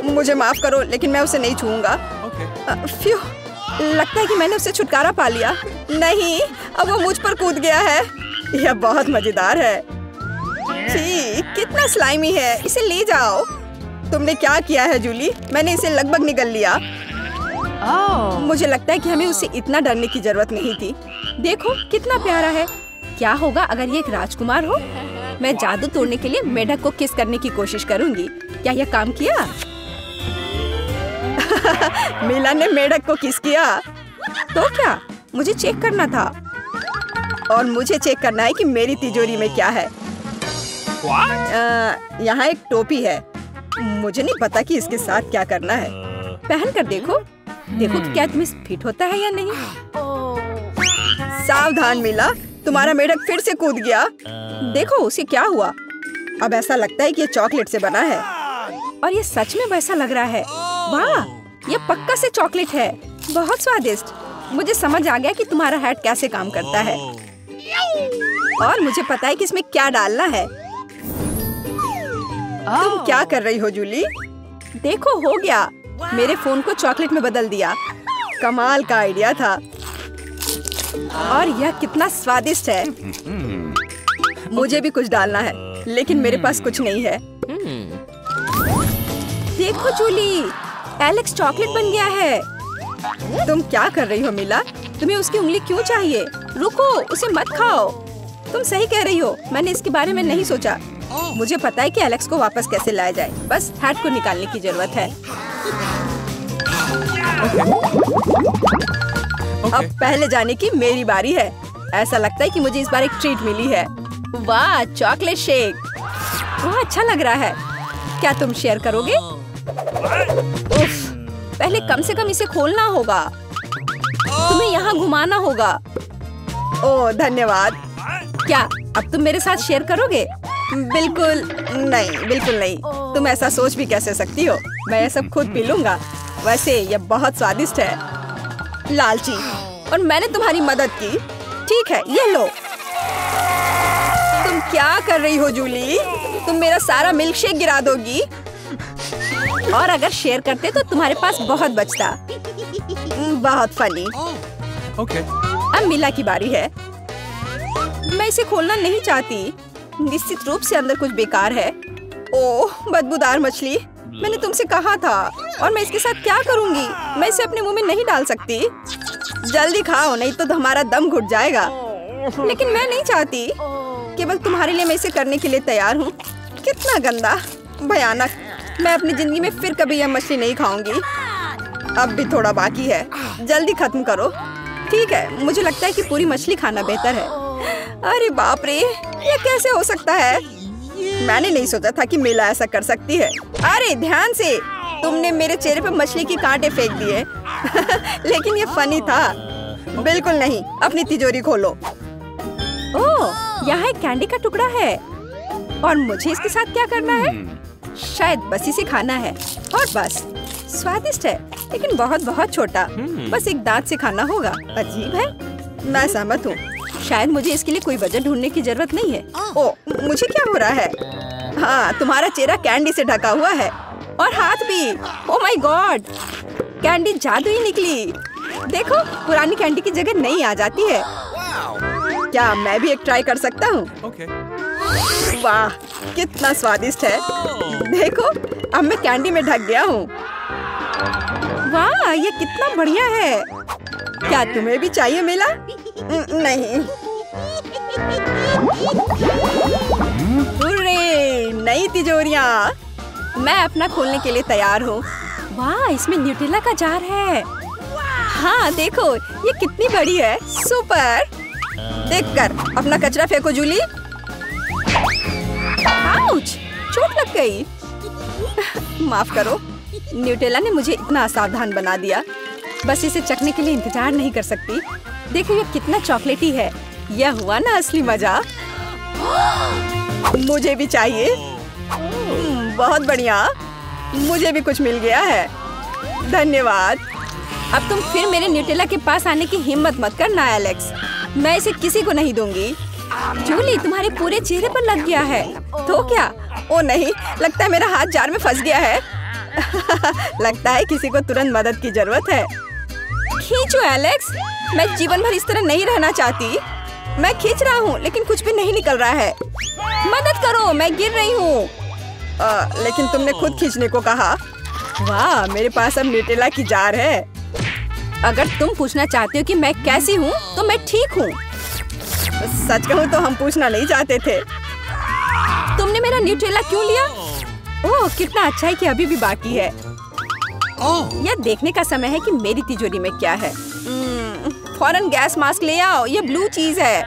मुझे माफ करो, लेकिन मैं उसे नहीं छूऊंगा। फ्यू, लगता है कि मैंने उससे छुटकारा पा लिया। नहीं, अब वो मुझ पर कूद गया है। यह बहुत मजेदार है। छी, कितना स्लाइमी है। इसे ले जाओ। तुमने क्या किया है जूली? मैंने इसे लगभग निगल लिया। मुझे लगता है कि हमें उससे इतना डरने की जरूरत नहीं थी। देखो कितना प्यारा है। क्या होगा अगर ये एक राजकुमार हो? मैं जादू तोड़ने के लिए मेढक को किस करने की कोशिश करूंगी। क्या यह काम किया? मीला ने मेढक को किस किया। तो क्या, मुझे चेक करना था। और मुझे चेक करना है कि मेरी तिजोरी में क्या है। यहाँ एक टोपी है। मुझे नहीं पता कि इसके साथ क्या करना है। पहन कर देखो, देखो कि क्या तुम्हें फिट होता है या नहीं। सावधान मीला, तुम्हारा मेढक फिर से कूद गया। देखो उसे क्या हुआ। अब ऐसा लगता है कि ये चॉकलेट से बना है। और ये सच में वैसा लग रहा है। वाह, ये पक्का से चॉकलेट है। बहुत स्वादिष्ट। मुझे समझ आ गया कि तुम्हारा हैट कैसे काम करता है। और मुझे पता है कि इसमें क्या डालना है। तुम क्या कर रही हो जूली? देखो हो गया। मेरे फोन को चॉकलेट में बदल दिया। कमाल का आइडिया था। और यह कितना स्वादिष्ट है। मुझे भी कुछ डालना है, लेकिन मेरे पास कुछ नहीं है। देखो जूली, एलेक्स चॉकलेट बन गया है। तुम क्या कर रही हो मीला? तुम्हें उसकी उंगली क्यों चाहिए? रुको, उसे मत खाओ। तुम सही कह रही हो, मैंने इसके बारे में नहीं सोचा। मुझे पता है कि एलेक्स को वापस कैसे लाया जाए। बस हैट को निकालने की जरूरत है। अब पहले जाने की मेरी बारी है। ऐसा लगता है कि मुझे इस बार एक ट्रीट मिली है। वाह, चॉकलेट शेक। वाह, अच्छा लग रहा है। क्या तुम शेयर करोगे? उफ, पहले कम से कम इसे खोलना होगा। तुम्हें यहाँ घुमाना होगा। ओह धन्यवाद। क्या अब तुम मेरे साथ शेयर करोगे? बिल्कुल नहीं, बिल्कुल नहीं। तुम ऐसा सोच भी कैसे सकती हो? मैं ये सब खुद पी लूंगा। वैसे ये बहुत स्वादिष्ट है। लालची, और मैंने तुम्हारी मदद की। ठीक है, ये लो। तुम क्या कर रही हो जूली? तुम मेरा सारा मिल्क शेक गिरा दोगी। और अगर शेयर करते तो तुम्हारे पास बहुत बचता। बहुत फनी। अब मीला की बारी है। मैं इसे खोलना नहीं चाहती। निश्चित रूप से अंदर कुछ बेकार है। ओह, बदबूदार मछली। मैंने तुमसे कहा था। और मैं इसके साथ क्या करूंगी? मैं इसे अपने मुंह में नहीं डाल सकती। जल्दी खाओ, नहीं तो हमारा दम घुट जाएगा। लेकिन मैं नहीं चाहती। केवल तुम्हारे लिए मैं इसे करने के लिए तैयार हूँ। कितना गंदा, भयानक। मैं अपनी जिंदगी में फिर कभी यह मछली नहीं खाऊंगी। अब भी थोड़ा बाकी है। जल्दी खत्म करो। ठीक है, मुझे लगता है कि पूरी मछली खाना बेहतर है। अरे बाप रे, ये कैसे हो सकता है? मैंने नहीं सोचा था कि मीला ऐसा कर सकती है। अरे ध्यान से, तुमने मेरे चेहरे पर मछली के कांटे फेंक दिए। लेकिन ये फनी था। बिल्कुल नहीं। अपनी तिजोरी खोलो। ओह, यहाँ एक कैंडी का टुकड़ा है। और मुझे इसके साथ क्या करना है? शायद बस इसे खाना है। और बस। स्वादिष्ट है, लेकिन बहुत बहुत छोटा। बस एक दांत से खाना होगा। अजीब है। मैं सहमत हूँ। शायद मुझे इसके लिए कोई वजह ढूंढने की जरूरत नहीं है। ओह, मुझे क्या हो रहा है? हाँ, तुम्हारा चेहरा कैंडी से ढका हुआ है। और हाथ भी। ओह माय गॉड, कैंडी जादुई निकली। देखो, पुरानी कैंडी की जगह नई आ जाती है। क्या मैं भी एक ट्राई कर सकता हूँ? वाह, कितना स्वादिष्ट है। देखो, अब मैं कैंडी में ढक गया हूँ। वाह, ये कितना बढ़िया है। क्या तुम्हें भी चाहिए मीला? नहीं। हुर्रे, नई तिजोरियां। मैं अपना खोलने के लिए तैयार हूँ। वाह, इसमें न्यूटेला का जार है। हाँ देखो, ये कितनी बड़ी है। सुपर। देखकर अपना कचरा फेंको जूली। आउच, चोट लग गई। माफ करो, न्यूटेला ने मुझे इतना असावधान बना दिया। बस इसे चखने के लिए इंतजार नहीं कर सकती। देखो ये कितना चॉकलेटी है। यह हुआ ना असली मजा। मुझे भी चाहिए। बहुत बढ़िया, मुझे भी कुछ मिल गया है। धन्यवाद। अब तुम फिर मेरे न्यूटेला के पास आने की हिम्मत मत करना एलेक्स। मैं इसे किसी को नहीं दूंगी। जूली, तुम्हारे पूरे चेहरे पर लग गया है। तो क्या? ओ नहीं, लगता है मेरा हाथ जार में फंस गया है। लगता है किसी को तुरंत मदद की जरूरत है। खींचो एलेक्स, मैं जीवन भर इस तरह नहीं रहना चाहती। मैं खींच रहा हूँ, लेकिन कुछ भी नहीं निकल रहा है। मदद करो, मैं गिर रही हूँ। लेकिन तुमने खुद खींचने को कहा। वाह, मेरे पास अब न्यूटेला की जार है। अगर तुम पूछना चाहते हो कि मैं कैसी हूँ, तो मैं ठीक हूँ। सच कहूँ तो हम पूछना नहीं चाहते थे। तुमने मेरा न्यूटेला क्यों लिया? ओह, कितना अच्छा है कि अभी भी बाकी है। यह देखने का समय है कि मेरी तिजोरी में क्या है। फौरन गैस मास्क ले आओ, ये ब्लू चीज है।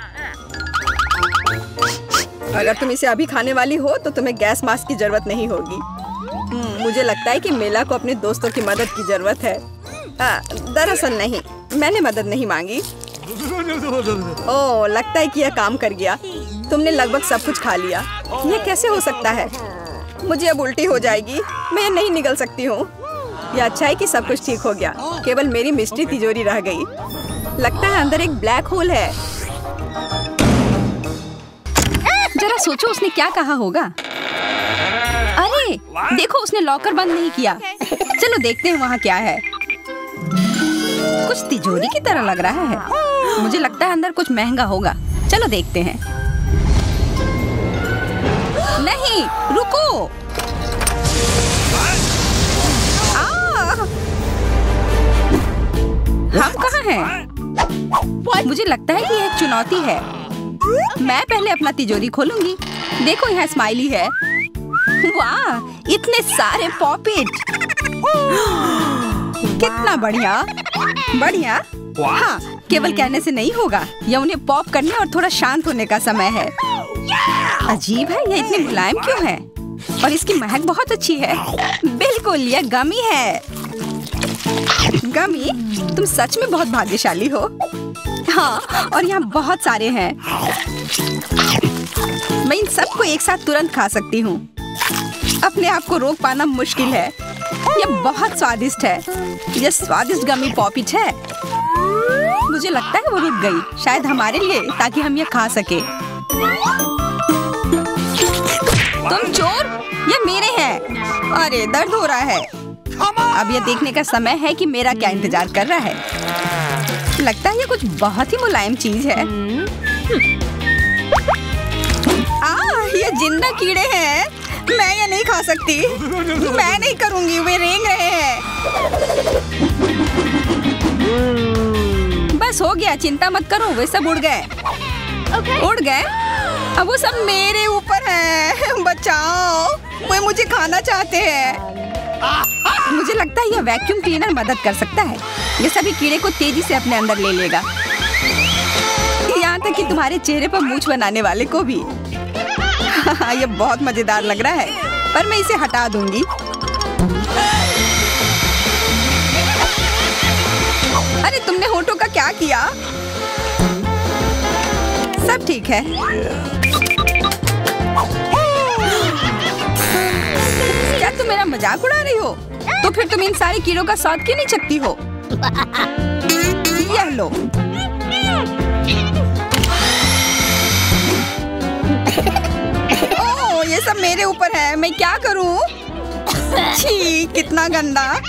अगर तुम इसे अभी खाने वाली हो तो तुम्हें गैस मास्क की जरूरत नहीं होगी। मुझे लगता है कि मेला को अपने दोस्तों की मदद की जरूरत है। दरअसल नहीं, मैंने मदद नहीं मांगी। ओह, लगता है कि यह काम कर गया। तुमने लगभग सब कुछ खा लिया। यह कैसे हो सकता है? मुझे अब उल्टी हो जाएगी, मैं नहीं निकल सकती हूँ। यह अच्छा है कि सब कुछ ठीक हो गया, केवल मेरी मिस्ट्री तिजोरी रह गई। लगता है अंदर एक ब्लैक होल है। जरा सोचो उसने क्या कहा होगा। अरे देखो, उसने लॉकर बंद नहीं किया। चलो देखते हैं वहाँ क्या है। कुछ तिजोरी की तरह लग रहा है। मुझे लगता है अंदर कुछ महंगा होगा। चलो देखते हैं। नहीं, रुको। हम कहाँ हैं? मुझे लगता है कि यह एक चुनौती है। मैं पहले अपना तिजोरी खोलूंगी। देखो, यहाँ स्माइली है। वाह, इतने सारे पॉपिट। कितना बढ़िया। बढ़िया। हाँ, केवल कहने से नहीं होगा। यह उन्हें पॉप करने और थोड़ा शांत होने का समय है। अजीब है, यह इतनी मुलायम क्यों है? और इसकी महक बहुत अच्छी है। बिल्कुल, यह गमी है। गमी, तुम सच में बहुत भाग्यशाली हो। हाँ, और यहाँ बहुत सारे हैं। मैं इन सबको एक साथ तुरंत खा सकती हूँ। अपने आप को रोक पाना मुश्किल है। यह बहुत स्वादिष्ट है। यह स्वादिष्ट गमी पॉपिट है। मुझे लगता है वो रुक गई, शायद हमारे लिए, ताकि हम यह खा सके। तुम चोर, ये मेरे हैं। अरे, दर्द हो रहा है। अब यह देखने का समय है कि मेरा क्या इंतजार कर रहा है। लगता है ये कुछ बहुत ही मुलायम चीज है। ये जिंदा कीड़े हैं। मैं ये नहीं खा सकती। मैं नहीं करूंगी, वे रेंग रहे हैं। बस हो गया, चिंता मत करो, वे सब उड़ गए। उड़ गए? अब वो सब मेरे ऊपर हैं। बचाओ, वे मुझे खाना चाहते हैं। मुझे लगता है यह वैक्यूम क्लीनर मदद कर सकता है। ये सभी कीड़े को तेजी से अपने अंदर ले लेगा, यहाँ तक कि तुम्हारे चेहरे पर मूंछ बनाने वाले को भी। यह बहुत मजेदार लग रहा है, पर मैं इसे हटा दूंगी। अरे, तुमने होठों का क्या किया? सब ठीक है। क्या तुम मेरा मजाक उड़ा रही हो? तो फिर तुम इन सारे कीड़ों का स्वाद क्यों नहीं चखती हो? यह लो। ओह, ये सब मेरे ऊपर है। मैं क्या करूं? छी, कितना गंदा।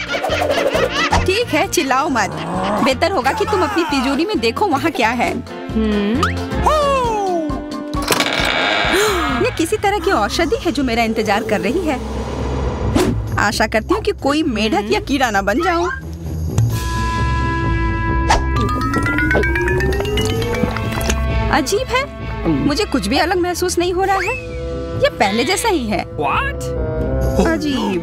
ठीक है, चिल्लाओ मत। बेहतर होगा कि तुम अपनी तिजोरी में देखो वहाँ क्या है। ये किसी तरह की औषधि है जो मेरा इंतजार कर रही है। आशा करती हूँ कि कोई मेढक या कीड़ा ना बन जाऊं। अजीब है, मुझे कुछ भी अलग महसूस नहीं हो रहा है। ये पहले जैसा ही है। अजीब।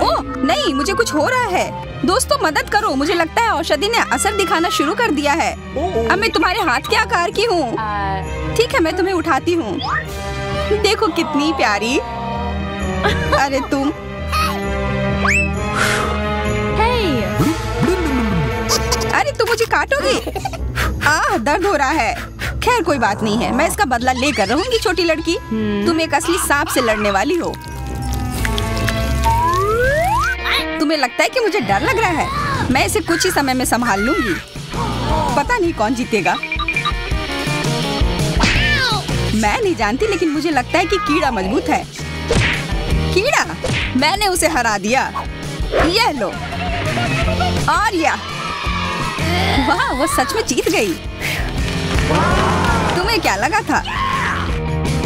ओह नहीं, मुझे कुछ हो रहा है। दोस्तों, मदद करो। मुझे लगता है औषधि ने असर दिखाना शुरू कर दिया है। अब मैं तुम्हारे हाथ के आकार की हूँ। ठीक है, मैं तुम्हें उठाती हूँ। देखो कितनी प्यारी। अरे तुम। अरे तुम मुझे काटोगी? दर्द हो रहा है। खैर कोई बात नहीं है, मैं इसका बदला लेकर रहूंगी। छोटी लड़की, तुम एक असली सांप से लड़ने वाली हो। तुम्हें लगता है कि मुझे डर लग रहा है? मैं इसे कुछ ही समय में संभाल लूंगी। पता नहीं कौन जीतेगा। मैं नहीं जानती, लेकिन मुझे लगता है कि कीड़ा मजबूत है। कीड़ा, मैंने उसे हरा दिया। यह लो। और यह, वाह, वो सच में जीत गई। तुम्हें क्या लगा था?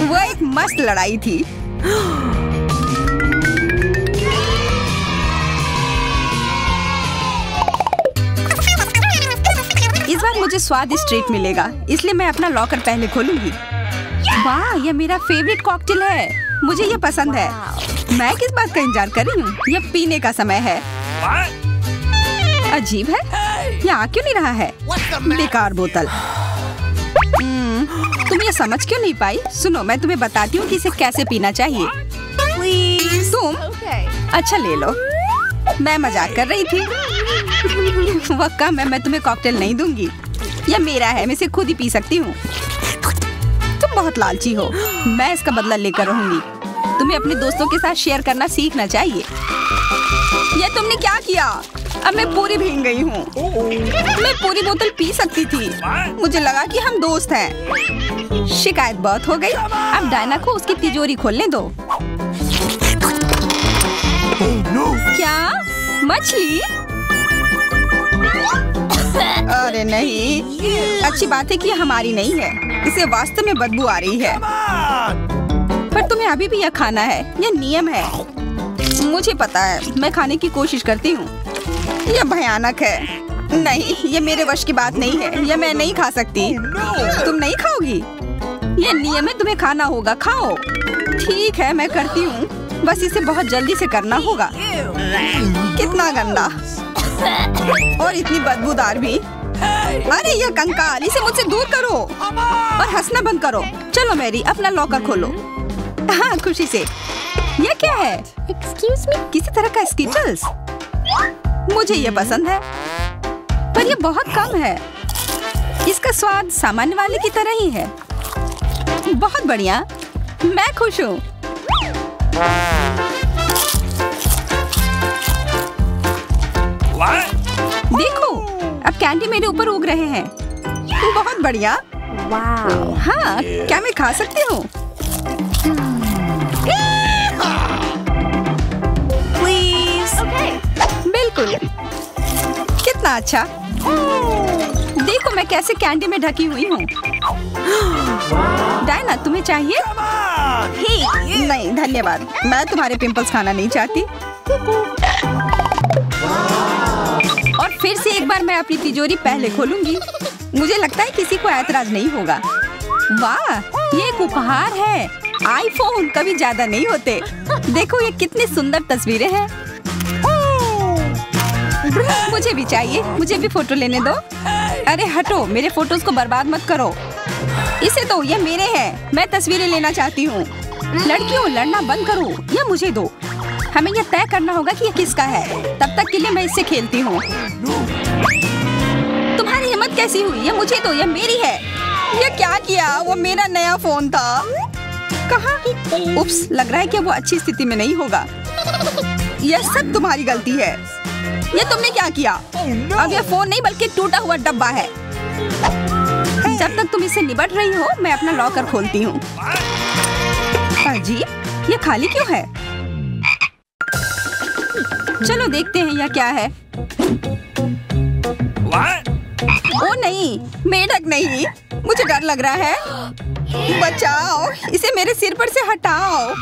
वो एक मस्त लड़ाई थी। इस बार मुझे स्वादिष्ट ट्रीट मिलेगा, इसलिए मैं अपना लॉकर पहले खोलूंगी। वाह, यह मेरा फेवरेट कॉकटेल है। मुझे यह पसंद है। मैं किस बात का इंतजार कर रही हूँ? यह पीने का समय है। अजीब है, ये आ क्यों नहीं रहा है? बेकार बोतल। तुम ये समझ क्यों नहीं पाई? सुनो, मैं तुम्हें बताती हूँ कि इसे कैसे पीना चाहिए। तुम अच्छा ले लो, मैं मजाक कर रही थी। वह कम है, मैं तुम्हें कॉकटेल नहीं दूंगी। यह मेरा है, मैं इसे खुद ही पी सकती हूँ। तुम बहुत लालची हो, मैं इसका बदला लेकर रहूंगी। तुम्हें अपने दोस्तों के साथ शेयर करना सीखना चाहिए। यह तुमने क्या किया? अब मैं पूरी भीग गई हूँ। मैं पूरी बोतल पी सकती थी, मुझे लगा कि हम दोस्त हैं। शिकायत बहुत हो गई। अब डायना को उसकी तिजोरी खोलने दो। क्या मछली? अरे नहीं, अच्छी बात है कि हमारी नहीं है, इसे वास्तव में बदबू आ रही है। पर तुम्हें अभी भी यह खाना है, यह नियम है। मुझे पता है, मैं खाने की कोशिश करती हूँ। यह भयानक है। नहीं, ये मेरे वश की बात नहीं है, यह मैं नहीं खा सकती। तुम नहीं खाओगी? यह नियम है, तुम्हें खाना होगा, खाओ। ठीक है, मैं करती हूँ, बस इसे बहुत जल्दी से करना होगा। कितना गंदा और इतनी बदबूदार भी। अरे यह कंकाल, इसे मुझसे दूर करो और हंसना बंद करो। चलो मैरी, अपना लॉकर खोलो। हाँ, खुशी से। यह क्या है? एक्सक्यूज मी, किसी तरह का स्किटल्स। मुझे यह पसंद है, पर यह बहुत कम है। इसका स्वाद सामान्य वाले की तरह ही है। बहुत बढ़िया, मैं खुश हूँ। देखो, अब कैंडी मेरे ऊपर उग रहे हैं। बहुत बढ़िया। हाँ, क्या मैं खा सकती हूँ? बिल्कुल। कितना अच्छा। देखो मैं कैसे कैंडी में ढकी हुई हूँ। डायना, तुम्हें चाहिए? नहीं धन्यवाद, मैं तुम्हारे पिंपल्स खाना नहीं चाहती। और फिर से एक बार मैं अपनी तिजोरी पहले खोलूंगी। मुझे लगता है किसी को ऐतराज नहीं होगा। वाह, ये एक उपहार है। आईफोन कभी ज्यादा नहीं होते। देखो ये कितनी सुंदर तस्वीरें हैं। मुझे भी चाहिए, मुझे भी फोटो लेने दो। अरे हटो, मेरे फोटोज को बर्बाद मत करो। इसे दो, ये मेरे हैं। मैं तस्वीरें लेना चाहती हूँ। लड़कियों, लड़ना बंद करो, ये मुझे दो। हमें यह तय करना होगा कि यह किसका है। तब तक के लिए मैं इससे खेलती हूँ। तुम्हारी हिम्मत कैसी हुई? ये मुझे दो, ये मेरी है। ये क्या किया? वो मेरा नया फोन था। कहाँ? उप्स, लग रहा है कि वो अच्छी स्थिति में नहीं होगा। यह सब तुम्हारी गलती है। ये तुमने क्या किया? अब यह फोन नहीं बल्कि टूटा हुआ डब्बा है। जब तक तुम इससे निपट रही हो, मैं अपना लॉकर खोलती हूँ। अजीब, ये खाली क्यों है? चलो देखते हैं यह क्या है। ओ नहीं, मेढक नहीं, मुझे डर लग रहा है। बचाओ, इसे मेरे सिर पर से हटाओ।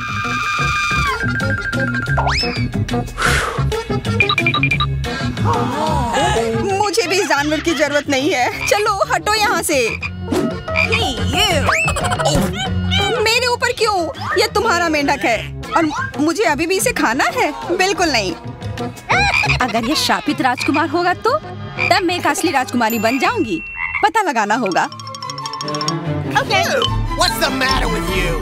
मुझे भी जानवर की जरूरत नहीं है। चलो हटो यहाँ से। मेरे ऊपर क्यों? ये तुम्हारा मेंढक है और मुझे अभी भी इसे खाना है? बिल्कुल नहीं। अगर ये शापित राजकुमार होगा तो तब मैं एक असली राजकुमारी बन जाऊंगी। पता लगाना होगा। Okay. What's the matter with you?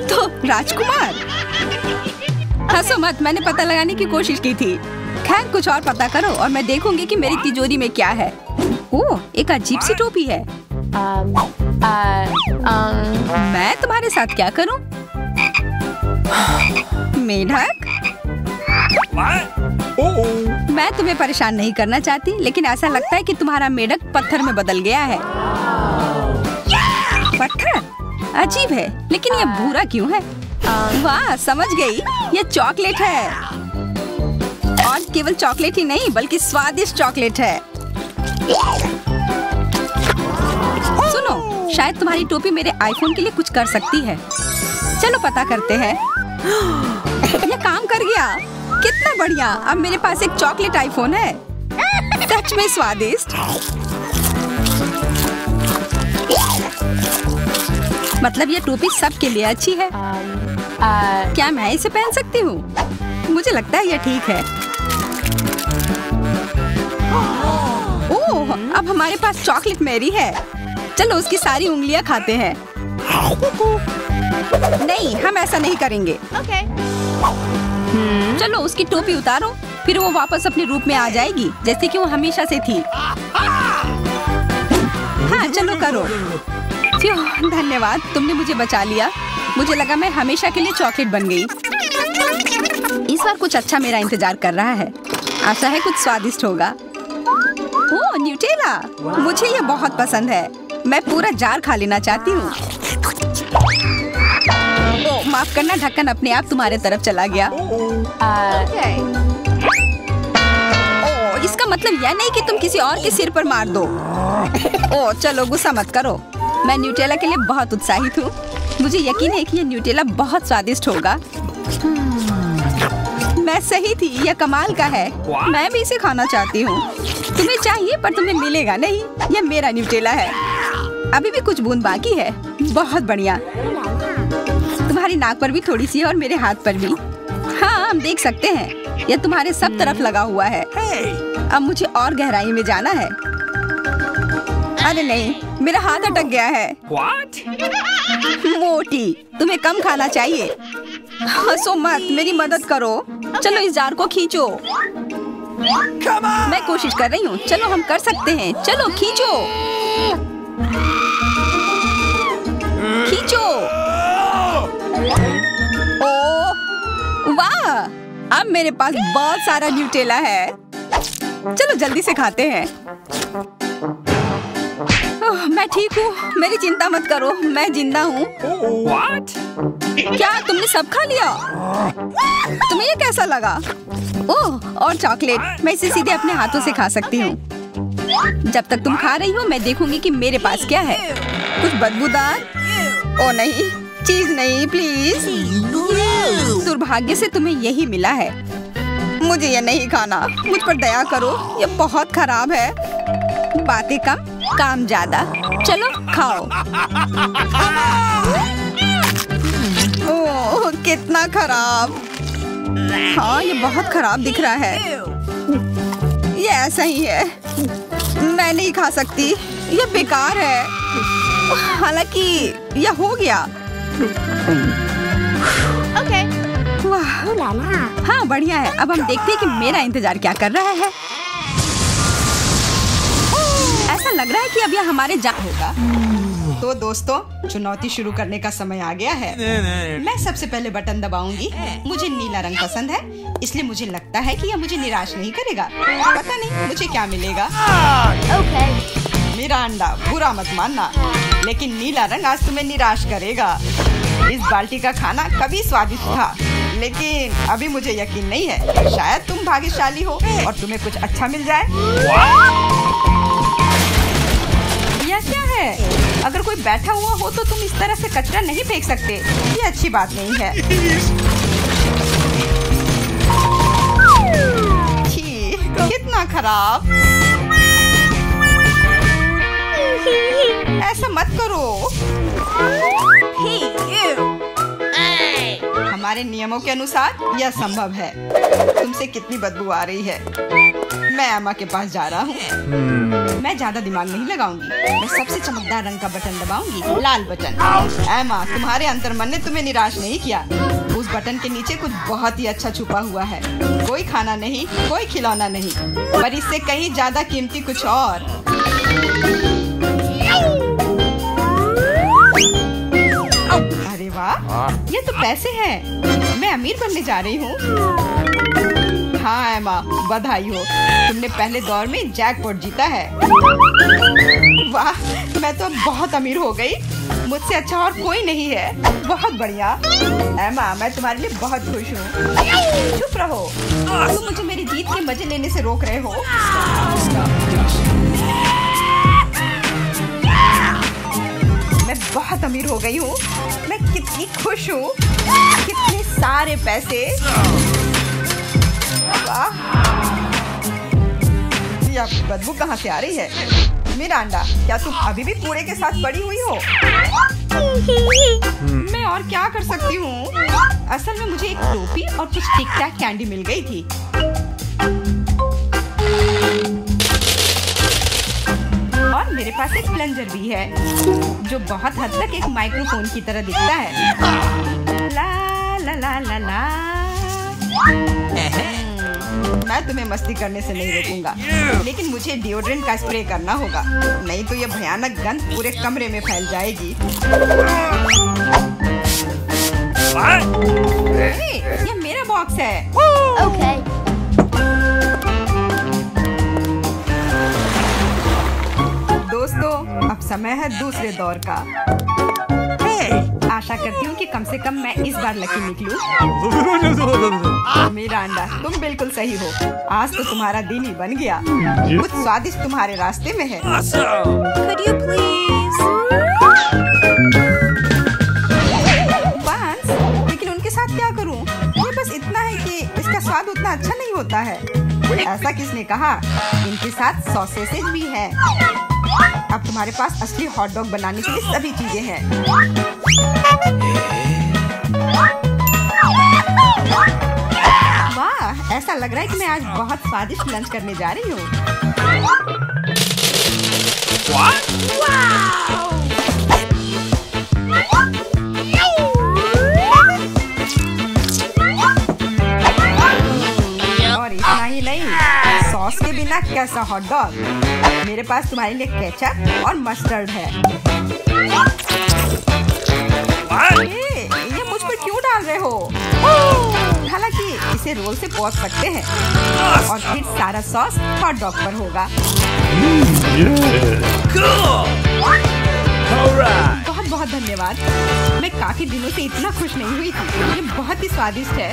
तो राजकुमार, हंसो मत, मैंने पता लगाने की कोशिश की थी। खैर कुछ और पता करो और मैं देखूंगी कि मेरी तिजोरी में क्या है। ओह, एक अजीब सी टोपी है। मैं तुम्हारे साथ क्या करूं? मेढक, मैं तुम्हें परेशान नहीं करना चाहती, लेकिन ऐसा लगता है कि तुम्हारा मेढक पत्थर में बदल गया है। पत्थर? अजीब है, लेकिन ये भूरा क्यों है? वाह, समझ गई, ये चॉकलेट है। और केवल चॉकलेट ही नहीं बल्कि स्वादिष्ट चॉकलेट है। सुनो, शायद तुम्हारी टोपी मेरे आईफोन के लिए कुछ कर सकती है। चलो पता करते हैं। ये काम कर गया, कितना बढ़िया। अब मेरे पास एक चॉकलेट आईफोन है। सच में स्वादिष्ट। मतलब ये टोपी सबके लिए अच्छी है। क्या मैं इसे पहन सकती हूँ? मुझे लगता है यह ठीक है। ओह, अब हमारे पास चॉकलेट मैरी है। चलो उसकी सारी उंगलियां खाते हैं। नहीं, हम ऐसा नहीं करेंगे। चलो उसकी टोपी उतारो, फिर वो वापस अपने रूप में आ जाएगी जैसे कि वो हमेशा से थी। हाँ चलो करो। धन्यवाद, तुमने मुझे बचा लिया। मुझे लगा मैं हमेशा के लिए चॉकलेट बन गई। इस बार कुछ अच्छा मेरा इंतजार कर रहा है। आशा है कुछ स्वादिष्ट होगा। ओह न्यूटेला, मुझे ये बहुत पसंद है। मैं पूरा जार खा लेना चाहती हूँ। ओह माफ करना, ढक्कन अपने आप तुम्हारे तरफ चला गया। ओह इसका मतलब यह नहीं कि तुम किसी और के सिर पर मार दो। ओह चलो गुस्सा मत करो, मैं न्यूटेला के लिए बहुत उत्साहित हूँ। मुझे यकीन है कि ये न्यूटेला बहुत स्वादिष्ट होगा। मैं सही थी, यह कमाल का है। मैं भी इसे खाना चाहती हूँ। तुम्हें चाहिए पर तुम्हें मिलेगा नहीं। यह मेरा न्यूटेला है। अभी भी कुछ बूंद बाकी है। बहुत बढ़िया। तुम्हारी नाक पर भी थोड़ी सी है और मेरे हाथ पर भी। हाँ हम देख सकते हैं, यह तुम्हारे सब तरफ लगा हुआ है। अब मुझे और गहराई में जाना है। अरे नहीं, मेरा हाथ अटक गया है। मोटी, तुम्हें कम खाना चाहिए। हंसो मत, मेरी मदद करो। चलो इस जार को खींचो। मैं कोशिश कर रही हूँ। चलो हम कर सकते हैं। चलो खींचो खींचो। ओह वाह, अब मेरे पास बहुत सारा न्यूटेला है। चलो जल्दी से खाते हैं। मैं ठीक हूँ, मेरी चिंता मत करो, मैं जिंदा हूँ। क्या तुमने सब खा लिया? तुम्हें ये कैसा लगा? ओह और चॉकलेट, मैं इसे सीधे अपने हाथों से खा सकती हूँ। जब तक तुम खा रही हो मैं देखूंगी कि मेरे पास क्या है। कुछ बदबूदार? ओ नहीं, चीज नहीं प्लीज। दुर्भाग्य से तुम्हें यही मिला है। मुझे ये नहीं खाना, मुझ पर दया करो, ये बहुत खराब है। बातें कम काम ज्यादा। चलो खाओ। ओह कितना खराब। हाँ ये बहुत खराब दिख रहा है। ये ऐसा ही है, मैं नहीं खा सकती, ये बेकार है। हालांकि यह हो गया। वाह हाँ बढ़िया है। अब हम देखते हैं कि मेरा इंतजार क्या कर रहा है। ऐसा लग रहा है कि अब यह हमारे जा होगा। तो दोस्तों, चुनौती शुरू करने का समय आ गया है। मैं सबसे पहले बटन दबाऊंगी। मुझे नीला रंग पसंद है, इसलिए मुझे लगता है कि यह मुझे निराश नहीं करेगा। पता नहीं मुझे क्या मिलेगा। मेरा अंडा, बुरा मत मानना, लेकिन नीला रंग आज तुम्हें निराश करेगा। इस बाल्टी का खाना कभी स्वादिष्ट था, लेकिन अभी मुझे यकीन नहीं है। शायद तुम भाग्यशाली हो और तुम्हें कुछ अच्छा मिल जाए। यह क्या है? अगर कोई बैठा हुआ हो तो तुम इस तरह से कचरा नहीं फेंक सकते। ये अच्छी बात नहीं है। छी, कितना खराब। ऐसा मत करो। हमारे नियमों के अनुसार यह संभव है। तुमसे कितनी बदबू आ रही है। मैं एमा के पास जा रहा हूँ। मैं ज्यादा दिमाग नहीं लगाऊंगी। मैं सबसे चमकदार रंग का बटन दबाऊंगी, लाल बटन। एमा, तुम्हारे अंतर्मन ने तुम्हें निराश नहीं किया। उस बटन के नीचे कुछ बहुत ही अच्छा छुपा हुआ है। कोई खाना नहीं, कोई खिलौना नहीं, पर इससे कहीं ज्यादा कीमती कुछ और। अरे वाह, ये तो पैसे हैं। मैं अमीर बनने जा रही हूँ। हाँ एमा, बधाई हो, तुमने पहले दौर में जैकपॉट जीता है। वाह, मैं तो बहुत अमीर हो गई। मुझसे अच्छा और कोई नहीं है। बहुत बढ़िया एमा, मैं तुम्हारे लिए बहुत खुश हूँ। चुप रहो, तुम मुझे मेरी जीत के मजे लेने से रोक रहे हो। मैं बहुत अमीर हो गई हूँ। मैं कितनी खुश हूँ। कितने सारे पैसे। वाह, ये बदबू कहाँ से आ रही है? मिरांडा, क्या तुम अभी भी कूड़े के साथ पड़ी हुई हो? मैं और क्या कर सकती हूँ? असल में मुझे एक टोपी और कुछ टिक टैक कैंडी मिल गई थी। और मेरे पास एक प्लंजर भी है जो बहुत हद तक एक माइक्रोफोन की तरह दिखता है। ला ला ला ला ला। मैं तुम्हें मस्ती करने से नहीं रोकूंगा, लेकिन मुझे डिओड्रेंट का स्प्रे करना होगा, नहीं तो ये भयानक गंध पूरे कमरे में फैल जाएगी। ये मेरा बॉक्स है। Okay. दोस्तों, अब समय है दूसरे दौर का। आशा करती हूँ कि कम से कम मैं इस बार लकी निकलूं। मिरांडा, तुम बिल्कुल सही हो। आज तो तुम्हारा दिन ही बन गया। कुछ स्वादिष्ट तुम्हारे रास्ते में है। Could you please? बांस, लेकिन उनके साथ क्या करूँ? ये बस इतना है कि इसका स्वाद उतना अच्छा नहीं होता है। ऐसा किसने कहा? इनके साथ सॉसेज भी है। अब तुम्हारे पास असली हॉट डॉग बनाने के लिए सभी चीजें हैं। वाह, ऐसा लग रहा है कि मैं आज बहुत स्वादिष्ट लंच करने जा रही हूँ। और इतना ही नहीं, सॉस के बिना कैसा हॉट डॉग? मेरे पास तुम्हारे लिए केचप और मस्टर्ड है। ये मुझ पर क्यों डाल रहे हो? हालांकि इसे रोल से पोंछ सकते हैं और फिर सारा सॉस हॉट डॉग पर होगा। बहुत बहुत धन्यवाद। मैं काफी दिनों से इतना खुश नहीं हुई थी। ये बहुत ही स्वादिष्ट है।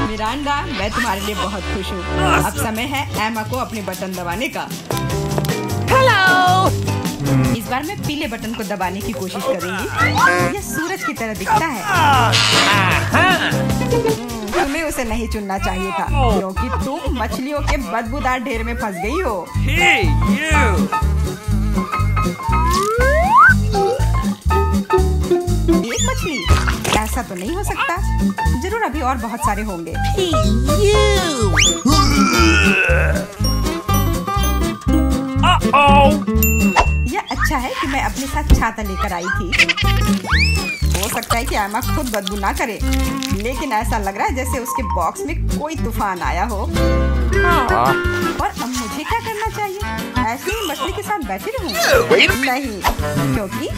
मिरांडा, मैं तुम्हारे लिए बहुत खुश हूँ। अब समय है एमा को अपने बटन दबाने का। Hello. इस बार मैं पीले बटन को दबाने की कोशिश करूंगी। यह सूरज की तरह दिखता है। तुम्हें उसे नहीं चुनना चाहिए था, क्योंकि तुम मछलियों के बदबूदार ढेर में फंस गई हो। Hey, you! एक मछली? ऐसा तो नहीं हो सकता। जरूर अभी और बहुत सारे होंगे। यह अच्छा है कि मैं अपने साथ छाता लेकर आई थी। हो सकता है कि एमा खुद बदबू ना करे, लेकिन ऐसा लग रहा है जैसे उसके बॉक्स में कोई तूफान आया हो। और अब मुझे क्या करना चाहिए? ऐसे ही मछली के साथ बैठी रहूं? नहीं, क्योंकि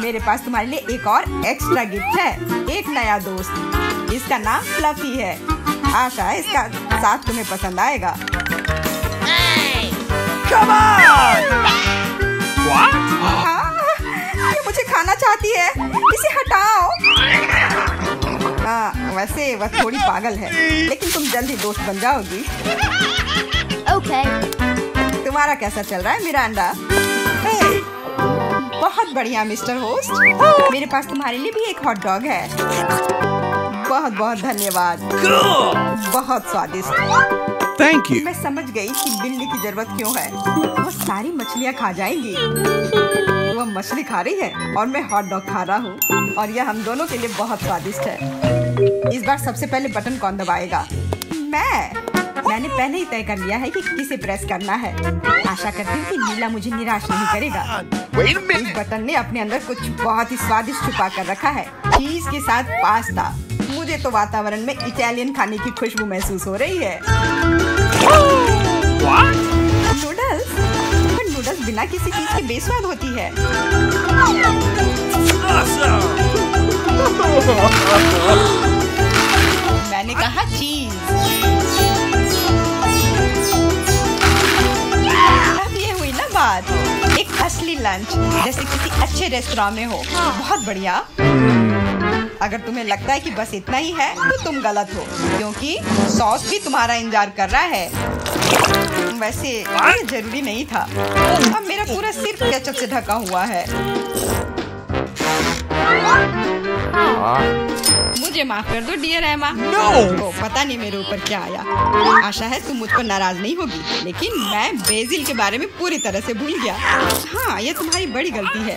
मेरे पास तुम्हारे लिए एक और एक्स्ट्रा गिफ्ट है। एक नया दोस्त। इसका नाम फ्लफी है। आशा है इसका साथ तुम्हें पसंद आएगा। Come on! What? हाँ, ये मुझे खाना चाहती है। इसे हटाओ। हाँ, वैसे वह थोड़ी पागल है, लेकिन तुम जल्दी दोस्त बन जाओगी। Okay. तुम्हारा कैसा चल रहा है मिरांडा? बहुत बढ़िया मिस्टर होस्ट। मेरे पास तुम्हारे लिए भी एक हॉट डॉग है। बहुत बहुत धन्यवाद। बहुत स्वादिष्ट। Thank you. मैं समझ गई कि बिल्ली की जरूरत क्यों है। वो सारी मछलियाँ खा जाएंगी। वो मछली खा रही है और मैं हॉट डॉग खा रहा हूँ, और यह हम दोनों के लिए बहुत स्वादिष्ट है। इस बार सबसे पहले बटन कौन दबाएगा? मैंने पहले ही तय कर लिया है कि किसे प्रेस करना है। आशा करती हूँ कि नीला मुझे निराश नहीं करेगा। इस बटन ने अपने अंदर कुछ बहुत ही स्वादिष्ट छुपा कर रखा है। चीज के साथ पास्ता। मुझे तो वातावरण में इटालियन खाने की खुशबू महसूस हो रही है। नूडल्स? पर नूडल्स बिना किसी चीज के बेस्वाद होती है। मैंने कहा चीज। अब ये हुई ना बात। एक असली लंच जैसे किसी अच्छे रेस्टोरेंट में हो। बहुत बढ़िया। अगर तुम्हें लगता है कि बस इतना ही है तो तुम गलत हो, क्योंकि सॉस भी तुम्हारा इंतजार कर रहा है। वैसे ये जरूरी नहीं था। अब मेरा पूरा सिर केचप से ढका हुआ है। मुझे मुझे माफ कर दो डियर एमा। No! पता नहीं मेरे ऊपर क्या आया। आशा है तुम मुझ पर नाराज नहीं होगी, लेकिन मैं बेसिल के बारे में पूरी तरह से भूल गया। हाँ, ये तुम्हारी बड़ी गलती है।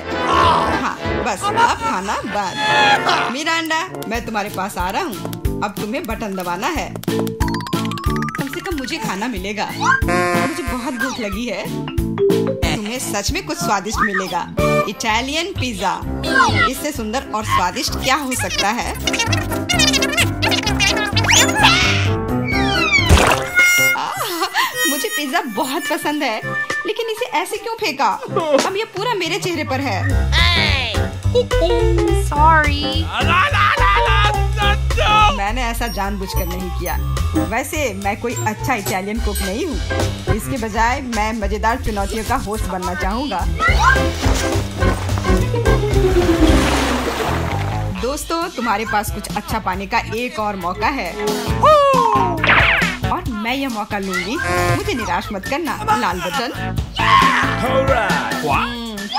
हाँ, बस अब खाना बंद। मिरांडा, मैं तुम्हारे पास आ रहा हूँ। अब तुम्हें बटन दबाना है। कम से कम मुझे खाना मिलेगा। मुझे बहुत भूख लगी है। तुम्हें सच में कुछ स्वादिष्ट मिलेगा। इटालियन पिज्जा, इससे सुंदर और स्वादिष्ट क्या हो सकता है? मुझे पिज्जा बहुत पसंद है, लेकिन इसे ऐसे क्यों फेंका? अब ये पूरा मेरे चेहरे पर है। Sorry. मैंने ऐसा जानबूझकर नहीं किया। वैसे मैं कोई अच्छा इटालियन कुक नहीं हूँ। इसके बजाय मैं मजेदार चुनौतियों का होस्ट बनना चाहूँगा। दोस्तों, तुम्हारे पास कुछ अच्छा पाने का एक और मौका है और मैं यह मौका लूंगी। मुझे निराश मत करना। लाल बटन।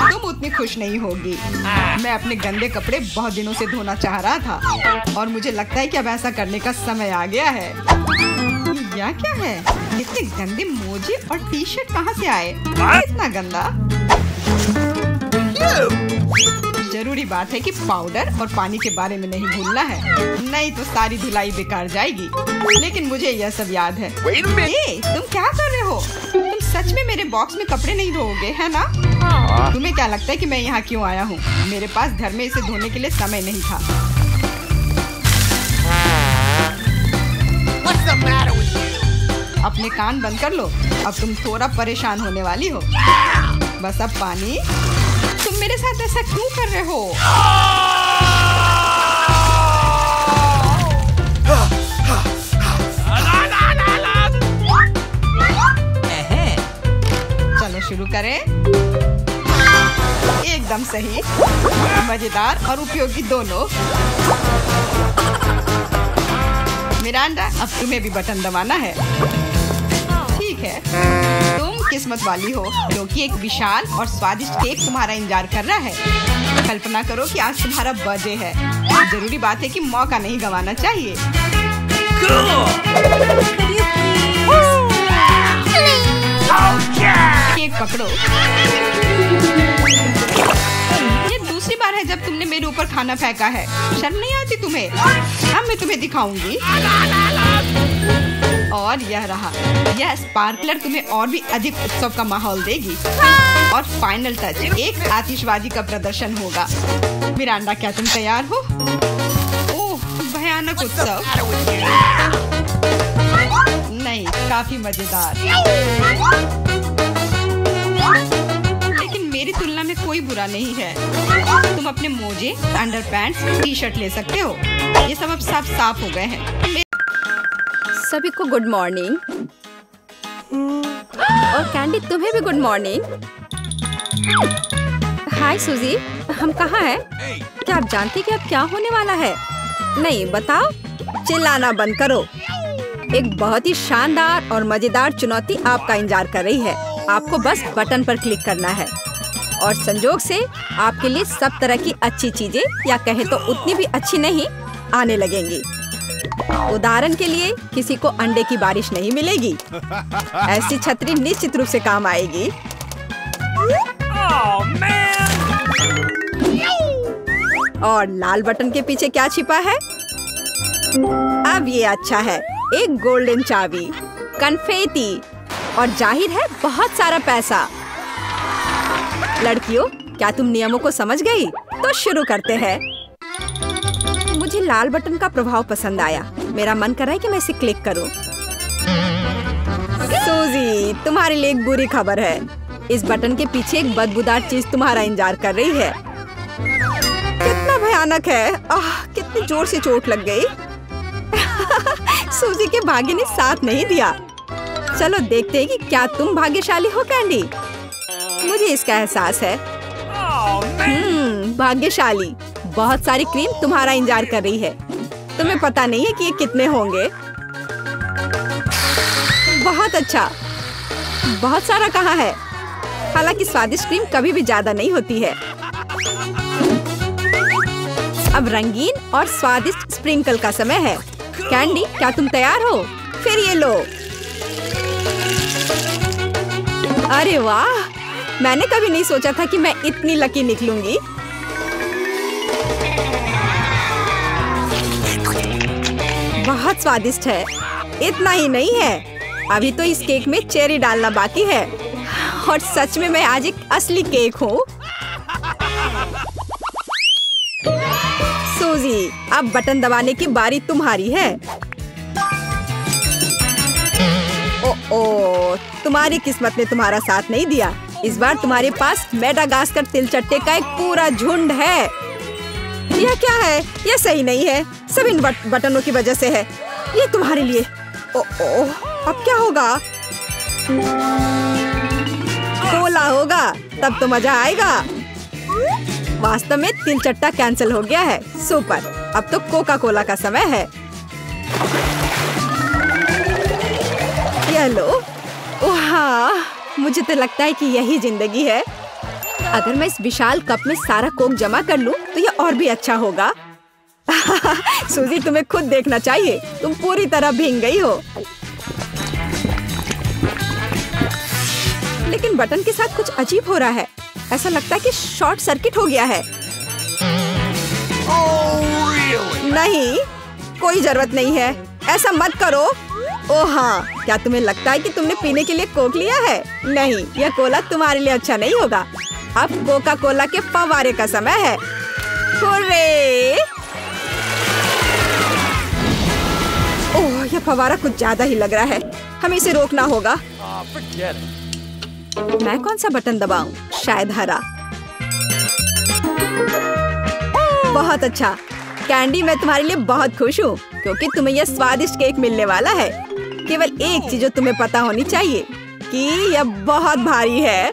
तुम उतनी खुश नहीं होगी। मैं अपने गंदे कपड़े बहुत दिनों से धोना चाह रहा था और मुझे लगता है कि अब ऐसा करने का समय आ गया है। यह क्या है? इतने गंदे मोजे और टी शर्ट कहाँ से आए? इतना गंदा। जरूरी बात है कि पाउडर और पानी के बारे में नहीं भूलना है, नहीं तो सारी धुलाई बेकार जाएगी। लेकिन मुझे यह सब याद है। तुम क्या कर रहे हो? तुम सच में मेरे बॉक्स में कपड़े नहीं धोओगे, है ना? तुम्हें क्या लगता है कि मैं यहाँ क्यों आया हूँ? मेरे पास घर में इसे धोने के लिए समय नहीं था। What's the matter with you? अपने कान बंद कर लो। अब तुम थोड़ा परेशान होने वाली हो। बस अब पानी। तुम मेरे साथ ऐसा क्यों कर रहे हो? चलो शुरू करें। एकदम सही, मजेदार और उपयोगी दोनों। मिरांडा, अब तुम्हें भी बटन दबाना है। ठीक है, तुम किस्मत वाली हो क्योंकि एक विशाल और स्वादिष्ट केक तुम्हारा इंतजार कर रहा है। कल्पना करो कि आज तुम्हारा बर्थडे है। जरूरी बात है कि मौका नहीं गंवाना चाहिए। केक पकड़ो। ये दूसरी बार है जब तुमने मेरे ऊपर खाना फेंका है। शर्म नहीं आती तुम्हें? अब मैं तुम्हें दिखाऊंगी। और यह रहा। यह स्पार्कलर तुम्हें और भी अधिक उत्सव का माहौल देगी। और फाइनल टच, एक आतिशबाजी का प्रदर्शन होगा। मिरांडा, क्या तुम तैयार हो? ओह, भयानक उत्सव। नहीं, काफी मजेदार। लेकिन मेरी तुलना में कोई बुरा नहीं है। तुम अपने मोजे, अंडरपैंट्स, टी शर्ट ले सकते हो। ये सब अब सब साफ हो गए हैं। सभी को गुड मॉर्निंग। और कैंडी, तुम्हें भी गुड मॉर्निंग। हाय सूजी, हम कहाँ हैं? क्या आप जानते कि अब क्या होने वाला है? नहीं, बताओ। चिल्लाना बंद करो। एक बहुत ही शानदार और मजेदार चुनौती आपका इंतजार कर रही है। आपको बस बटन पर क्लिक करना है और संजोग से आपके लिए सब तरह की अच्छी चीजें, या कहे तो उतनी भी अच्छी नहीं, आने लगेंगी। उदाहरण के लिए, किसी को अंडे की बारिश नहीं मिलेगी। ऐसी छतरी निश्चित रूप से काम आएगी। Oh, man! और लाल बटन के पीछे क्या छिपा है? अब ये अच्छा है। एक गोल्डन चाबी, कन्फेटी और जाहिर है बहुत सारा पैसा। लड़कियों, क्या तुम नियमों को समझ गई? तो शुरू करते हैं। मुझे लाल बटन का प्रभाव पसंद आया। मेरा मन कर रहा है कि मैं इसे क्लिक करूं। सूजी, तुम्हारे लिए एक बुरी खबर है। इस बटन के पीछे एक बदबूदार चीज तुम्हारा इंतजार कर रही है। कितना भयानक है। कितनी जोर से चोट लग गई। सूजी के भाग्य ने साथ नहीं दिया। चलो देखते हैं कि क्या तुम भाग्यशाली हो कैंडी। मुझे इसका एहसास है। भाग्यशाली। बहुत सारी क्रीम तुम्हारा इंतजार कर रही है। तुम्हें पता नहीं है कि ये कितने होंगे। बहुत अच्छा। बहुत सारा कहाँ है? हालांकि स्वादिष्ट क्रीम कभी भी ज्यादा नहीं होती है। अब रंगीन और स्वादिष्ट स्प्रिंकल का समय है। कैंडी, क्या तुम तैयार हो? फिर ये लो। अरे वाह, मैंने कभी नहीं सोचा था कि मैं इतनी लकी निकलूंगी। बहुत स्वादिष्ट है। इतना ही नहीं है, अभी तो इस केक में चेरी डालना बाकी है। और सच में मैं आज एक असली केक हूँ। सूजी, अब बटन दबाने की बारी तुम्हारी है। ओ, तुम्हारी किस्मत ने तुम्हारा साथ नहीं दिया। इस बार तुम्हारे पास मेडागास्कर तिलचट्टे का एक पूरा झुंड है। यह क्या है? यह सही नहीं है। सब इन बटनों की वजह से है। ये तुम्हारे लिए। अब क्या होगा? कोला होगा, तब तो मजा आएगा। वास्तव में तिलचट्टा कैंसिल हो गया है। सुपर, अब तो कोका कोला का समय है। ये लो। ओह, मुझे तो लगता है कि यही जिंदगी है। अगर मैं इस विशाल कप में सारा कोक जमा कर लूं, तो ये और भी अच्छा होगा। सूजी, तुम्हें खुद देखना चाहिए। तुम पूरी तरह भीग गई हो। लेकिन बटन के साथ कुछ अजीब हो रहा है। ऐसा लगता है कि शॉर्ट सर्किट हो गया है। नहीं, कोई जरूरत नहीं है। ऐसा मत करो। ओह हाँ, क्या तुम्हें लगता है कि तुमने पीने के लिए कोक लिया है? नहीं, यह कोला तुम्हारे लिए अच्छा नहीं होगा। अब कोका कोला के फव्वारे का समय है। हुर्रे! ओह, यह फव्वारा कुछ ज्यादा ही लग रहा है। हमें इसे रोकना होगा। मैं कौन सा बटन दबाऊं? शायद हरा। बहुत अच्छा कैंडी, मैं तुम्हारे लिए बहुत खुश हूँ क्योंकि तुम्हें यह स्वादिष्ट केक मिलने वाला है। केवल एक चीज जो तुम्हें पता होनी चाहिए कि यह बहुत भारी है।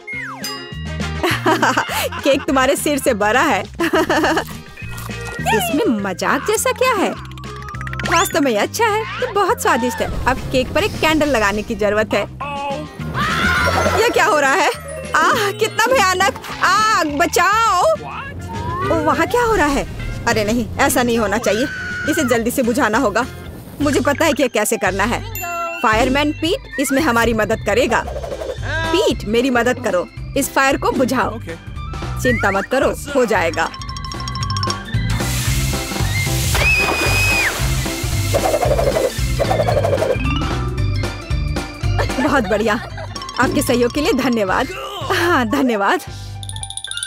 केक तुम्हारे सिर से बड़ा है। इसमें मजाक जैसा क्या है? वास्तव में अच्छा है, तो बहुत स्वादिष्ट है। अब केक पर एक कैंडल लगाने की जरूरत है। यह क्या हो रहा है? आह, कितना भयानक! आग, बचाओ! वहाँ क्या हो रहा है? अरे नहीं, ऐसा नहीं होना चाहिए। इसे जल्दी से बुझाना होगा। मुझे पता है कि यह कैसे करना है। फायरमैन पीट इसमें हमारी मदद करेगा। पीट, मेरी मदद करो, इस फायर को बुझाओ। चिंता मत करो, हो जाएगा। बहुत बढ़िया, आपके सहयोग के लिए धन्यवाद। हाँ, धन्यवाद।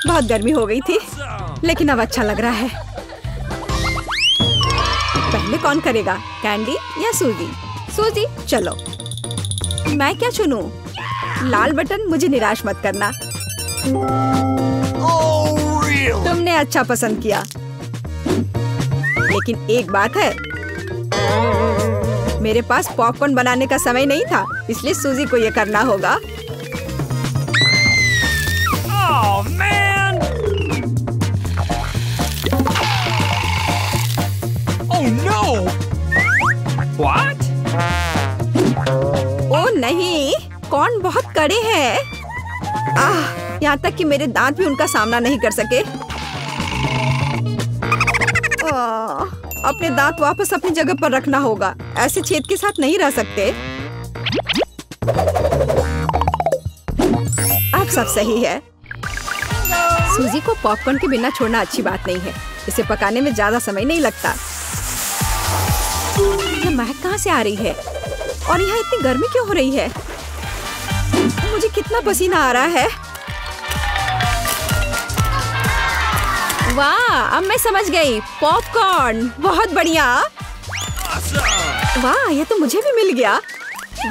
बहुत गर्मी हो गई थी, लेकिन अब अच्छा लग रहा है। पहले कौन करेगा, कैंडी या सूजी? सूजी, चलो। मैं क्या चुनूं? लाल बटन, मुझे निराश मत करना। तुमने अच्छा पसंद किया, लेकिन एक बात है, मेरे पास पॉपकॉर्न बनाने का समय नहीं था, इसलिए सूजी को ये करना होगा। Oh man! Oh no! What? ओ नहीं, कॉर्न बहुत कड़े हैं। यहाँ तक कि मेरे दांत भी उनका सामना नहीं कर सके। अपने दांत वापस अपनी जगह पर रखना होगा। ऐसे छेद के साथ नहीं रह सकते। अब सब सही है। सूजी को पॉपकॉर्न के बिना छोड़ना अच्छी बात नहीं है। इसे पकाने में ज्यादा समय नहीं लगता। ये महक कहाँ से आ रही है? और यहाँ इतनी गर्मी क्यों हो रही है? मुझे कितना पसीना आ रहा है। वाह, अब मैं समझ गई। पॉपकॉर्न, बहुत बढ़िया। वाह, ये तो मुझे भी मिल गया।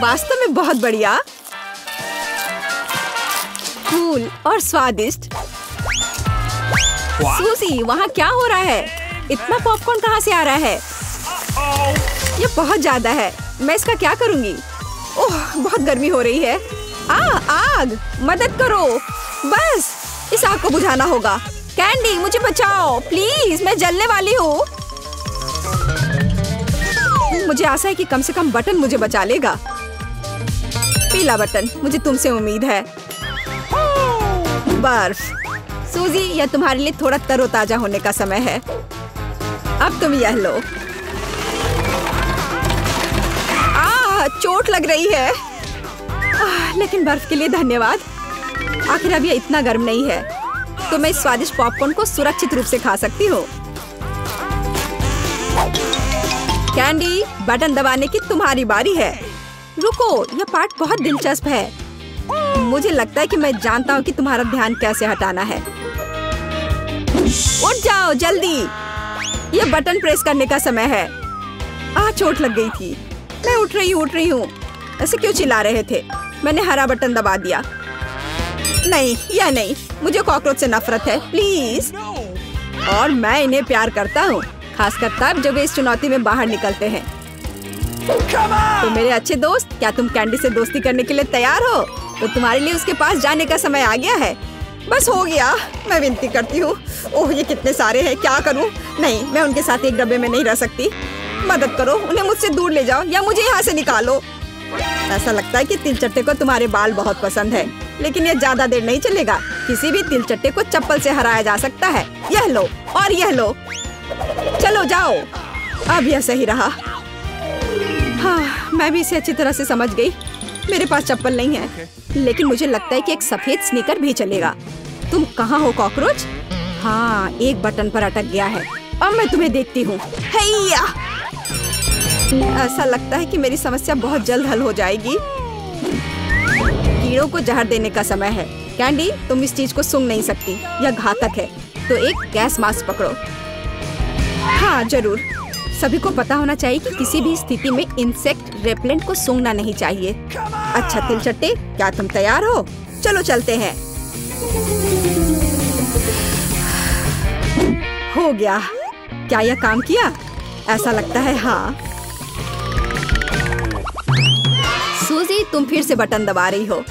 वास्तव में बहुत बढ़िया, कूल और स्वादिष्ट। सूजी, वहाँ क्या हो रहा है? इतना पॉपकॉर्न कहाँ से आ रहा है? ये बहुत ज्यादा है। मैं इसका क्या करूँगी? ओह, बहुत गर्मी हो रही है। आग, मदद करो। बस, इस आग को बुझाना होगा। कैंडी, मुझे बचाओ प्लीज, मैं जलने वाली हूँ। मुझे आशा है कि कम से कम बटन मुझे बचा लेगा। पीला बटन, मुझे तुमसे उम्मीद है। बर्फ। सूजी, यह तुम्हारे लिए थोड़ा तरोताजा होने का समय है। अब तुम यह लो। चोट लग रही है। लेकिन बर्फ के लिए धन्यवाद। आखिर अब ये इतना गर्म नहीं है, तो मैं इस स्वादिष्ट पॉपकॉर्न को सुरक्षित रूप से खा सकती हूँ। कैंडी, बटन दबाने की तुम्हारी बारी है। रुको, यह पार्ट बहुत दिलचस्प है। मुझे लगता है कि मैं जानता हूँ कि तुम्हारा ध्यान कैसे हटाना है। उठ जाओ जल्दी, यह बटन प्रेस करने का समय है। चोट लग गई थी। मैं उठ रही हूँ। ऐसे क्यों चिल्ला रहे थे? मैंने हरा बटन दबा दिया। नहीं, यह नहीं, मुझे कॉकरोच से नफरत है, प्लीज। और मैं इन्हें प्यार करता हूँ, खासकर तब जब वे इस चुनौती में बाहर निकलते हैं। तो मेरे अच्छे दोस्त, क्या तुम कैंडी से दोस्ती करने के लिए तैयार हो? तो तुम्हारे लिए उसके पास जाने का समय आ गया है। बस हो गया, मैं विनती करती हूँ। ओह, ये कितने सारे हैं, क्या करूँ? नहीं, मैं उनके साथ एक डब्बे में नहीं रह सकती। मदद करो, उन्हें मुझसे दूर ले जाओ या मुझे यहाँ से निकालो। ऐसा लगता है कि तिलचट्टे को तुम्हारे बाल बहुत पसंद है, लेकिन यह ज्यादा देर नहीं चलेगा। किसी भी तिलचट्टे को चप्पल से हराया जा सकता है। यह लो और यह लो। चलो जाओ। अब यह सही रहा। हाँ, मैं भी इसे अच्छी तरह से समझ गई। मेरे पास चप्पल नहीं है, लेकिन मुझे लगता है कि एक सफेद स्नीकर भी चलेगा। तुम कहाँ हो कॉकरोच? हाँ, एक बटन पर अटक गया है। अब मैं तुम्हें देखती हूँ। हैया! ऐसा लगता है कि मेरी समस्या बहुत जल्द हल हो जाएगी। कीड़ों को जहर देने का समय है। कैंडी, तुम इस चीज को सूंघ नहीं सकती, यह घातक है। तो एक गैस मास्क पकड़ो। हाँ जरूर, सभी को पता होना चाहिए कि किसी भी स्थिति में इंसेक्ट रेपेलेंट को सूंघना नहीं चाहिए। अच्छा तिलचट्टे, क्या तुम तैयार हो? चलो चलते हैं। हो गया। क्या यह काम किया? ऐसा लगता है हाँ। सूजी, तुम फिर से बटन दबा रही हो।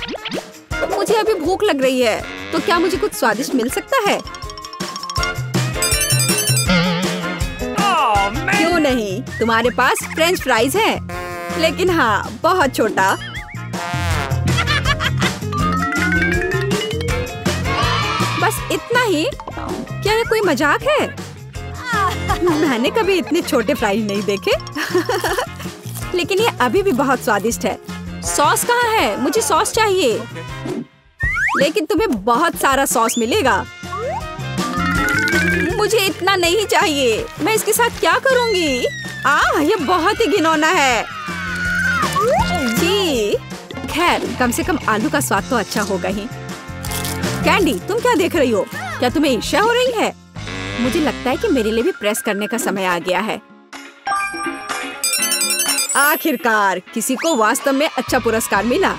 मुझे अभी भूख लग रही है, तो क्या मुझे कुछ स्वादिष्ट मिल सकता है? क्यों नहीं, तुम्हारे पास फ्रेंच फ्राइज है, लेकिन हाँ, बहुत छोटा। बस इतना ही? क्या ये कोई मजाक है? मैंने कभी इतने छोटे फ्राइज नहीं देखे। लेकिन ये अभी भी बहुत स्वादिष्ट है। सॉस कहाँ है? मुझे सॉस चाहिए। लेकिन तुम्हें बहुत सारा सॉस मिलेगा। मुझे इतना नहीं चाहिए। मैं इसके साथ क्या करूंगी? ये बहुत ही घिनौना है। जी, खैर कम से कम आलू का स्वाद तो अच्छा होगा ही। कैंडी, तुम क्या देख रही हो? क्या तुम्हें ईर्ष्या हो रही है? मुझे लगता है कि मेरे लिए भी प्रेस करने का समय आ गया है। आखिरकार किसी को वास्तव में अच्छा पुरस्कार मिला।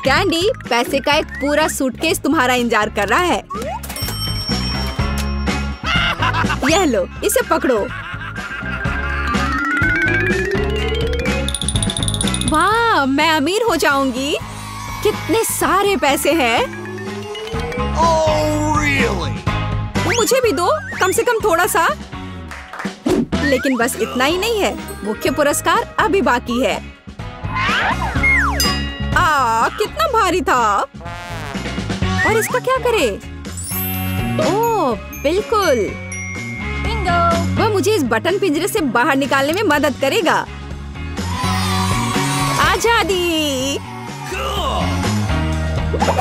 कैंडी, पैसे का एक पूरा सूटकेस तुम्हारा इंतजार कर रहा है। यह लो, इसे पकड़ो। वाह, मैं अमीर हो जाऊंगी। कितने सारे पैसे हैं। Oh, really? मुझे भी दो, कम से कम थोड़ा सा। लेकिन बस इतना ही नहीं है, मुख्य पुरस्कार अभी बाकी है। कितना भारी था। और इसका क्या करे? ओह, बिल्कुल। वह मुझे इस बटन पिंजरे से बाहर निकालने में मदद करेगा। आजादी।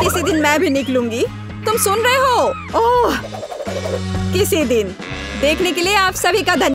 किसी दिन मैं भी निकलूंगी। तुम सुन रहे हो? ओह, किसी दिन। देखने के लिए आप सभी का धन्यवाद।